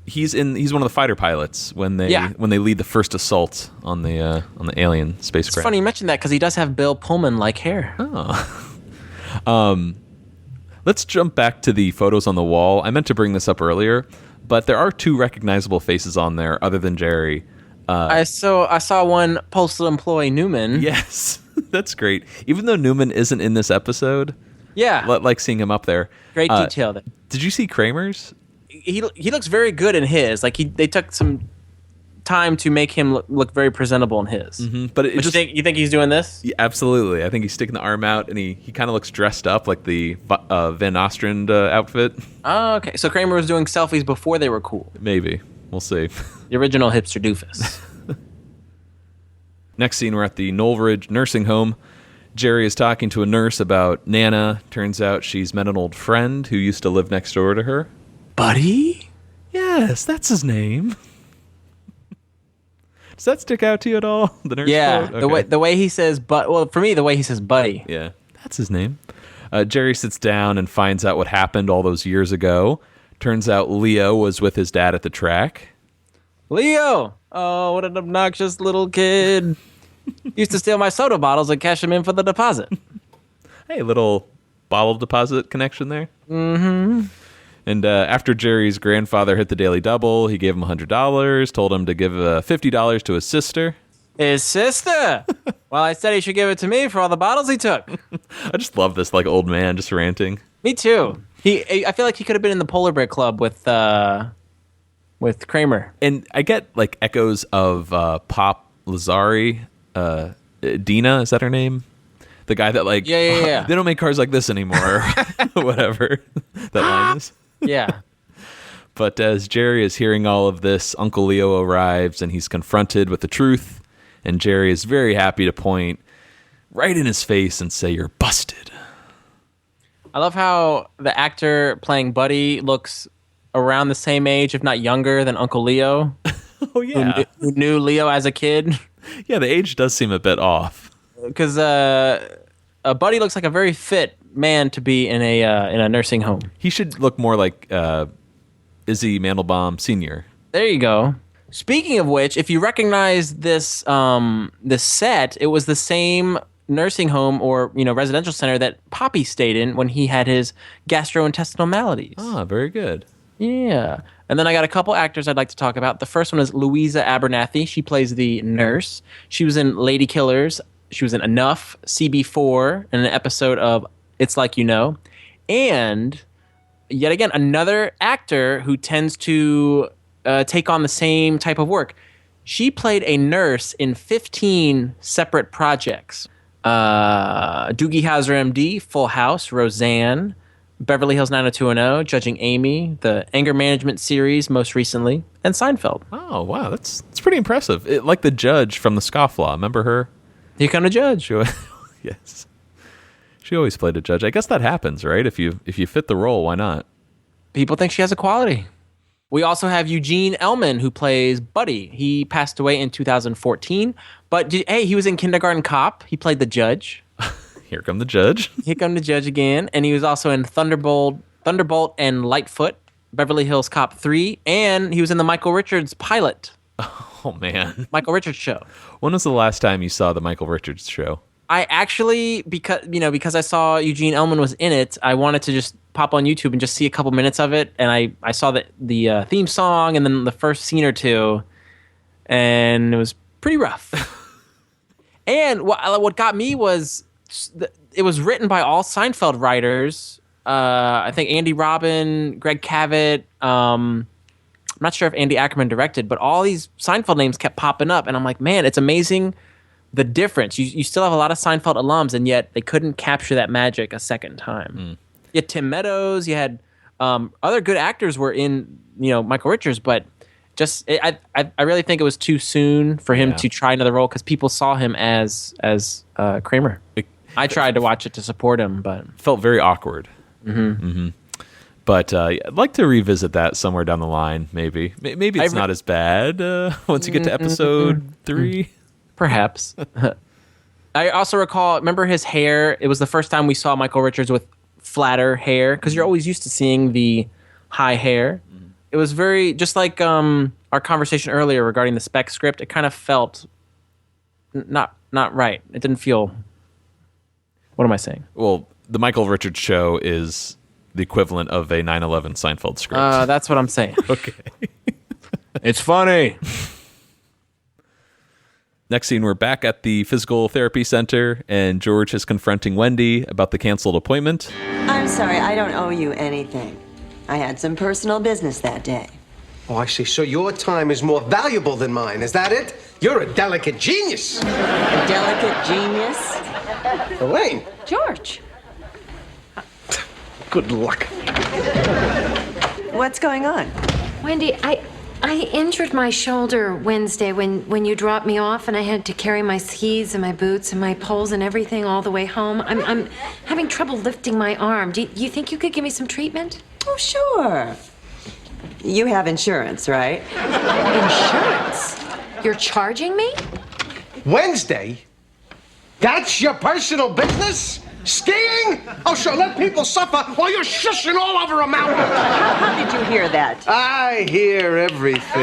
he's one of the fighter pilots when they lead the first assault on the alien spacecraft. It's funny you mentioned that because he does have Bill Pullman-like hair. Oh. Let's jump back to the photos on the wall. I meant to bring this up earlier, but there are two recognizable faces on there other than Jerry. I saw one postal employee, Newman. Yes, that's great. Even though Newman isn't in this episode, like seeing him up there. Great detail there. Did you see Kramer's? He looks very good in his. Like they took some time to make him look very presentable in his. Mm-hmm. But you think he's doing this? Yeah, absolutely. I think he's sticking the arm out, and he kind of looks dressed up like the Van Ostrand outfit. Oh, okay. So Kramer was doing selfies before they were cool. Maybe. We'll see. The original hipster doofus. Next scene, we're at the Knowlbridge nursing home. Jerry is talking to a nurse about Nana. Turns out she's met an old friend who used to live next door to her. Buddy? Yes, that's his name. Does that stick out to you at all? The nurse quote? Okay. the way he says for me, the way he says buddy. Yeah, that's his name. Jerry sits down and finds out what happened all those years ago. Turns out Leo was with his dad at the track. Leo! Oh, what an obnoxious little kid. Used to steal my soda bottles and cash them in for the deposit. Hey, little bottle deposit connection there. Mm-hmm. And after Jerry's grandfather hit the daily double, he gave him $100, told him to give $50 to his sister. His sister? Well, I said he should give it to me for all the bottles he took. I just love this like old man just ranting. Me too. I feel like he could have been in the Polar Bear Club with Kramer. And I get like echoes of Pop Lazari. Dina, is that her name? The guy that like, yeah. They don't make cars like this anymore. Whatever that line is. Yeah. But as Jerry is hearing all of this, Uncle Leo arrives and he's confronted with the truth. And Jerry is very happy to point right in his face and say, "You're busted." I love how the actor playing Buddy looks around the same age, if not younger, than Uncle Leo. Oh, yeah. Who knew Leo as a kid. Yeah, the age does seem a bit off. Because Buddy looks like a very fit man to be in a nursing home. He should look more like Izzy Mandelbaum Sr. There you go. Speaking of which, if you recognize this set, it was the same nursing home or residential center that Poppy stayed in when he had his gastrointestinal maladies. Ah, very good. Yeah. And then I got a couple actors I'd like to talk about. The first one is Louisa Abernathy. She plays the nurse. She was in Lady Killers. She was in Enough, CB4, and an episode of It's Like You Know. And yet again, another actor who tends to take on the same type of work. She played a nurse in 15 separate projects. Doogie Howser, MD, Full House, Roseanne, Beverly Hills 90210, Judging Amy, the Anger Management series most recently, and Seinfeld. Oh, wow. That's pretty impressive. Like the judge from the Scofflaw. Remember her? Here Come the Judge. Yes. She always played a judge. I guess that happens, right? If you fit the role, why not? People think she has a quality. We also have Eugene Ellman, who plays Buddy. He passed away in 2014. But, he was in Kindergarten Cop. He played the judge. Here Come the Judge. Here Come the Judge again. And he was also in Thunderbolt and Lightfoot, Beverly Hills Cop 3. And he was in the Michael Richards pilot. Oh, man. Michael Richards show. When was the last time you saw the Michael Richards show? I actually, because I saw Eugene Ellman was in it, I wanted to just pop on YouTube and just see a couple minutes of it. And I saw the theme song and then the first scene or two, and it was pretty rough. And what got me was it was written by all Seinfeld writers. I think Andy Robin, Greg Cavett. I'm not sure if Andy Ackerman directed, but all these Seinfeld names kept popping up, and I'm like, man, it's amazing. The difference. You still have a lot of Seinfeld alums, and yet they couldn't capture that magic a second time. You had Tim Meadows. You had other good actors were in, Michael Richards, but I really think it was too soon for him to try another role because people saw him as Kramer. I tried to watch it to support him, but felt very awkward. But I'd like to revisit that somewhere down the line. Maybe it's not as bad once you get to episode 3. Perhaps. I also remember his hair. It was the first time we saw Michael Richards with flatter hair, because you're always used to seeing the high hair. It was very, just like our conversation earlier regarding the Spec script, it kind of felt not right. It didn't feel, what am I saying? Well, the Michael Richards show is the equivalent of a 9/11 Seinfeld script. That's what I'm saying. Okay. It's funny. Next scene, we're back at the physical therapy center, and George is confronting Wendy about the canceled appointment. I'm sorry, I don't owe you anything. I had some personal business that day. Oh, I see. So your time is more valuable than mine. Is that it? You're a delicate genius. A delicate genius? Elaine. George. Good luck. What's going on? Wendy, I injured my shoulder Wednesday when you dropped me off, and I had to carry my skis and my boots and my poles and everything all the way home. I'm having trouble lifting my arm. Do you think you could give me some treatment? Oh, sure. You have insurance, right? Insurance? You're charging me? Wednesday? That's your personal business? Skiing? Oh, sure, let people suffer while you're shushing all over a mountain. How did you hear that? I hear everything.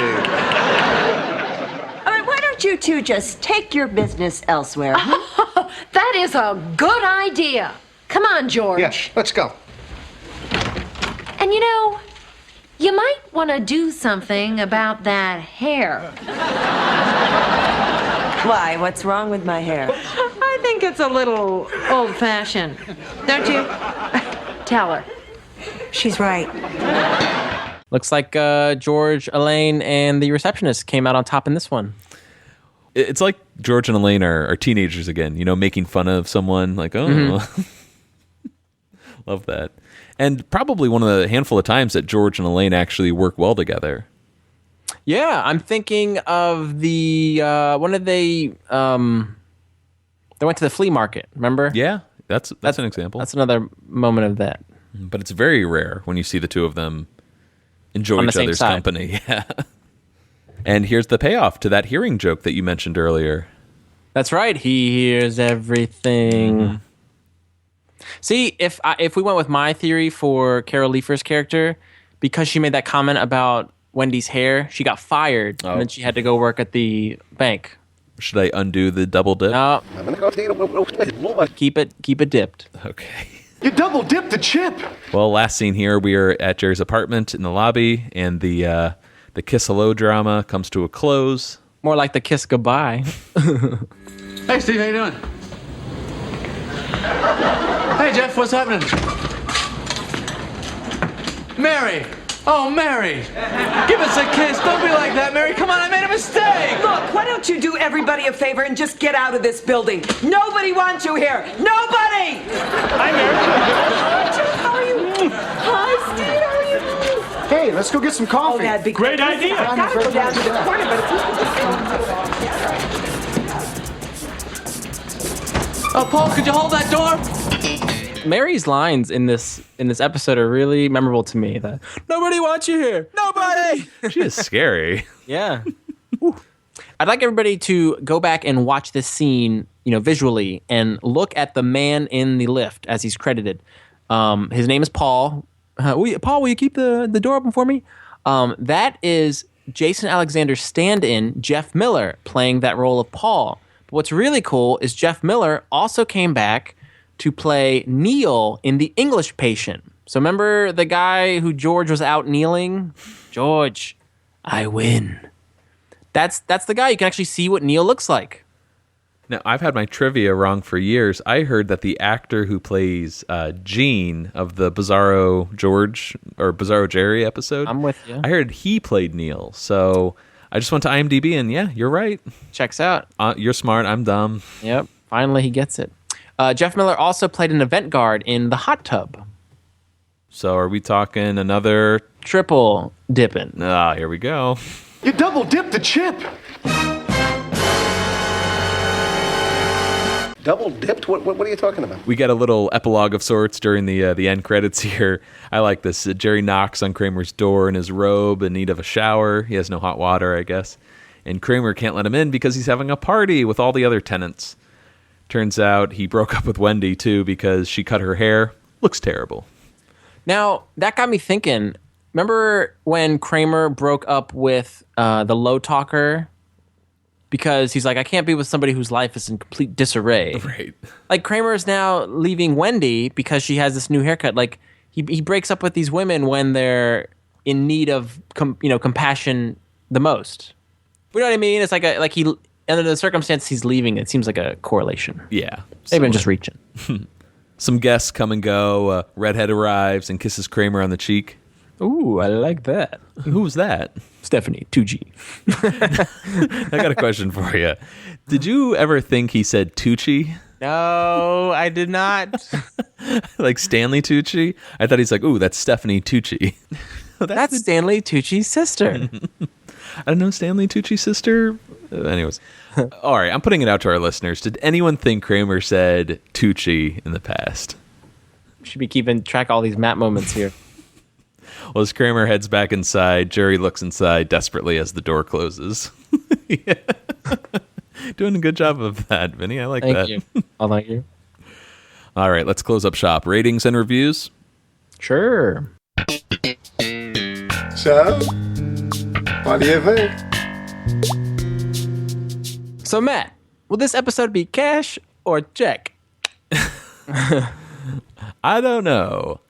All right, why don't you two just take your business elsewhere? Oh, that is a good idea. Come on, George. Yes, let's go. And you might want to do something about that hair. Why? What's wrong with my hair? I think it's a little old-fashioned. Don't you? Tell her. She's right. Looks like George, Elaine, and the receptionist came out on top in this one. It's like George and Elaine are teenagers again, making fun of someone. Like, oh, love that. And probably one of the handful of times that George and Elaine actually work well together. Yeah, I'm thinking of the when did they went to the flea market, remember? Yeah, that's an example. That's another moment of that. But it's very rare when you see the two of them enjoy each other's company. Yeah. And here's the payoff to that hearing joke that you mentioned earlier. That's right. He hears everything. Mm-hmm. See, if we went with my theory for Carol Leifer's character, because she made that comment about Wendy's hair, she got fired, and then she had to go work at the bank. Should I undo the double dip? No. Keep it dipped. Okay. You double dipped the chip. Well, last scene here, we are at Jerry's apartment in the lobby, and the kiss hello drama comes to a close. More like the kiss goodbye. Hey, Steve, how you doing? Hey, Jeff, what's happening? Mary, Oh, Mary, give us a kiss. Don't be like that, Mary. Come on, I made a mistake. Look, why don't you do everybody a favor and just get out of this building? Nobody wants you here. Nobody! Hi, Mary. How are you? Hi, Steve. How are you? Hey, let's go get some coffee. Oh, that'd be great idea. I gotta go down to the corner, but if you could just Oh, Paul, could you hold that door? Mary's lines in this episode are really memorable to me. That nobody wants you here. Nobody. She is scary. Yeah. I'd like everybody to go back and watch this scene, visually, and look at the man in the lift as he's credited. His name is Paul. Paul, will you keep the door open for me? That is Jason Alexander's stand-in, Jeff Miller, playing that role of Paul. But what's really cool is Jeff Miller also came back to play Neil in The English Patient. So remember the guy who George was out kneeling? George, I win. That's the guy. You can actually see what Neil looks like. Now, I've had my trivia wrong for years. I heard that the actor who plays Gene of the Bizarro George or Bizarro Jerry episode, I'm with you. I heard he played Neil. So I just went to IMDb and yeah, you're right. Checks out. You're smart. I'm dumb. Yep. Finally, he gets it. Jeff Miller also played an event guard in The Hot Tub. So are we talking another triple dipping? Ah, here we go. You double dipped the chip. Double dipped? What are you talking about? We get a little epilogue of sorts during the end credits here. I like this. Jerry knocks on Kramer's door in his robe in need of a shower. He has no hot water, I guess. And Kramer can't let him in because he's having a party with all the other tenants. Turns out he broke up with Wendy, too, because she cut her hair. Looks terrible. Now, that got me thinking. Remember when Kramer broke up with the low talker? Because he's like, I can't be with somebody whose life is in complete disarray. Right. Like, Kramer is now leaving Wendy because she has this new haircut. Like, he breaks up with these women when they're in need of compassion the most. You know what I mean? It's like he, under the circumstance he's leaving, it seems like a correlation. Yeah. Maybe I'm just reaching. Some guests come and go. Redhead arrives and kisses Kramer on the cheek. Ooh, I like that. Who was that? Stephanie Tucci. I got a question for you. Did you ever think he said Tucci? No, I did not. Like Stanley Tucci? I thought he's like, ooh, that's Stephanie Tucci. That's Stanley Tucci's sister. I don't know, Stanley Tucci's sister? Anyways. All right, I'm putting it out to our listeners. Did anyone think Kramer said Tucci in the past? Should be keeping track of all these Matt moments here. Well, as Kramer heads back inside, Jerry looks inside desperately as the door closes. Yeah. Doing a good job of that, Vinny. I like that. Thank you. Oh, thank you. All right, let's close up shop. Ratings and reviews? Sure. So, what do you think? So, Matt, will this episode be cash or check? I don't know.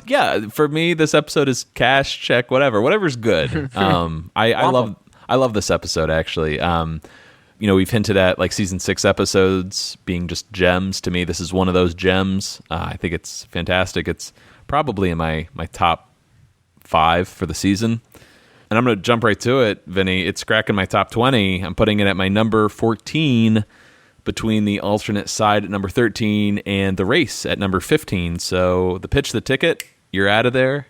Yeah, for me, this episode is cash, check, whatever's good. I love this episode actually. We've hinted at like season 6 episodes being just gems. To me, this is one of those gems. I think it's fantastic. It's probably in my top 5 for the season. And I'm going to jump right to it, Vinny. It's cracking my top 20. I'm putting it at my number 14 between the alternate side at number 13 and the race at number 15. So the pitch, the ticket, you're out of there.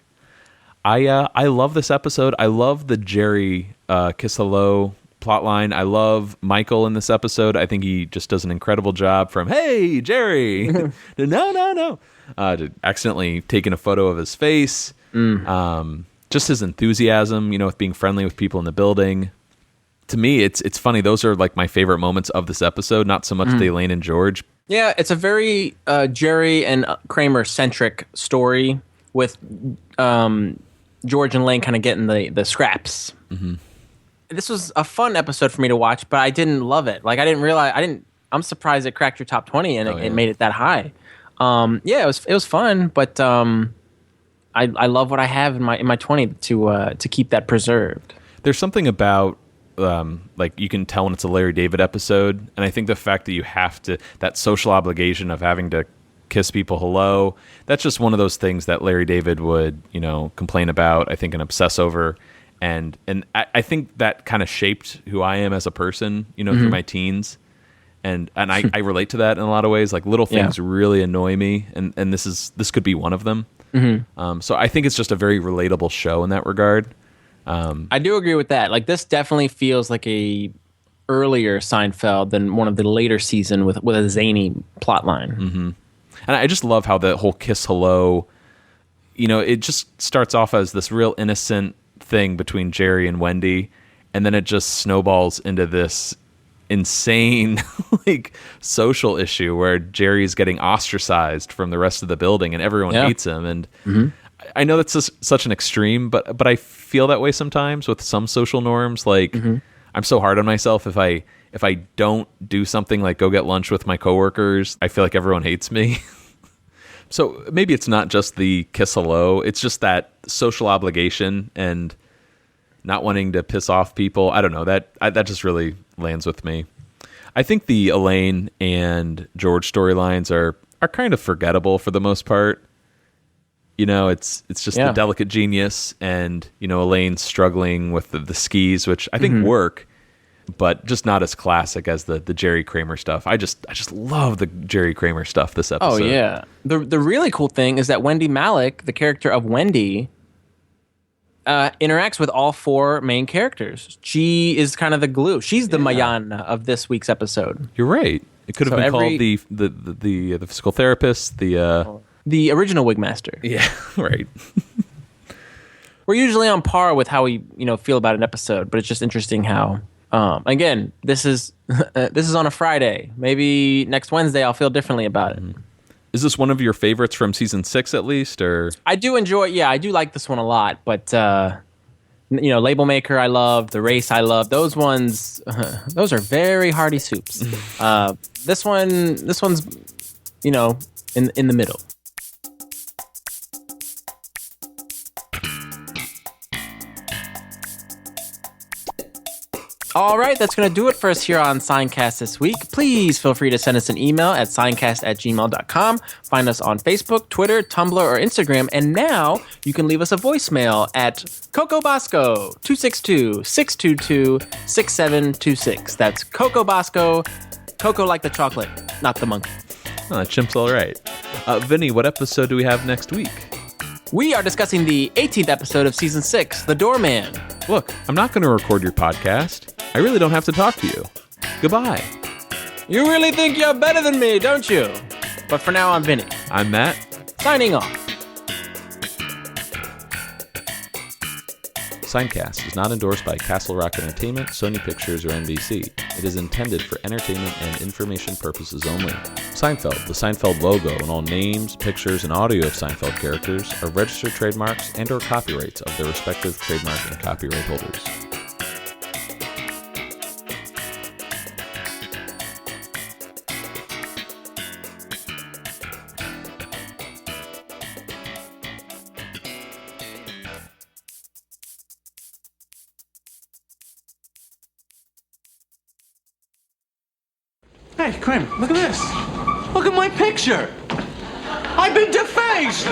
I love this episode. I love the Jerry Kiss Hello plotline. I love Michael in this episode. I think he just does an incredible job from, hey, Jerry, no. To accidentally taking a photo of his face. Just his enthusiasm, with being friendly with people in the building. To me, it's funny. Those are like my favorite moments of this episode. Not so much the Elaine and George. Yeah, it's a very Jerry and Kramer centric story with George and Elaine kind of getting the scraps. Mm-hmm. This was a fun episode for me to watch, but I didn't love it. Like I didn't realize I'm surprised it cracked your top 20 and it made it that high. It was fun, but I love what I have in my 20 to keep that preserved. There's something about like you can tell when it's a Larry David episode, and I think the fact that you have to, that social obligation of having to kiss people hello. That's just one of those things that Larry David would, complain about, I think, and obsess over. And I think that kind of shaped who I am as a person, through my teens. And I relate to that in a lot of ways. Like little things really annoy me, and this could be one of them. So I think it's just a very relatable show in that regard. I do agree with that. Like this definitely feels like a earlier Seinfeld than one of the later season with a zany plot line. Mm-hmm. And I just love how the whole kiss hello, it just starts off as this real innocent thing between Jerry and Wendy, and then it just snowballs into this insane like social issue where Jerry's getting ostracized from the rest of the building and everyone hates him. And I know that's just such an extreme, but I feel that way sometimes with some social norms. Like I'm so hard on myself if I don't do something like go get lunch with my coworkers, I feel like everyone hates me. So maybe it's not just the kiss hello, it's just that social obligation and not wanting to piss off people. I don't know, that just really lands with me. I think the Elaine and George storylines are kind of forgettable for the most part. It's just the delicate genius and, Elaine struggling with the skis, which I think work, but just not as classic as the Jerry Kramer stuff. I just love the Jerry Kramer stuff this episode. Oh, yeah. The really cool thing is that Wendy Malick, the character of Wendy, interacts with all four main characters. She is kind of the glue. She's the Mayan of this week's episode. You're right. It could have been called the physical therapist, the original Wigmaster. Yeah, right. We're usually on par with how we feel about an episode, but it's just interesting how. Again, this is on a Friday. Maybe next Wednesday I'll feel differently about it. Is this one of your favorites from season 6 at least, or? I do enjoy. Yeah, I do like this one a lot. But Label Maker I love, The Race I love. Those ones, those are very hearty soups. This one's in the middle. All right, that's going to do it for us here on Seincast this week. Please feel free to send us an email at seincast@gmail.com. Find us on Facebook, Twitter, Tumblr, or Instagram. And now you can leave us a voicemail at Coco Bosco 262-622-6726. That's Coco Bosco, Coco like the chocolate, not the monkey. Oh, that chimp's all right. Vinny, what episode do we have next week? We are discussing the 18th episode of Season 6, The Doorman. Look, I'm not going to record your podcast. I really don't have to talk to you. Goodbye. You really think you're better than me, don't you? But for now, I'm Vinny. I'm Matt. Signing off. Seincast is not endorsed by Castle Rock Entertainment, Sony Pictures, or NBC. It is intended for entertainment and information purposes only. Seinfeld, the Seinfeld logo, and all names, pictures, and audio of Seinfeld characters are registered trademarks and/or copyrights of their respective trademark and copyright holders. Hey, Kramer, look at this. Look at my picture. I've been defaced.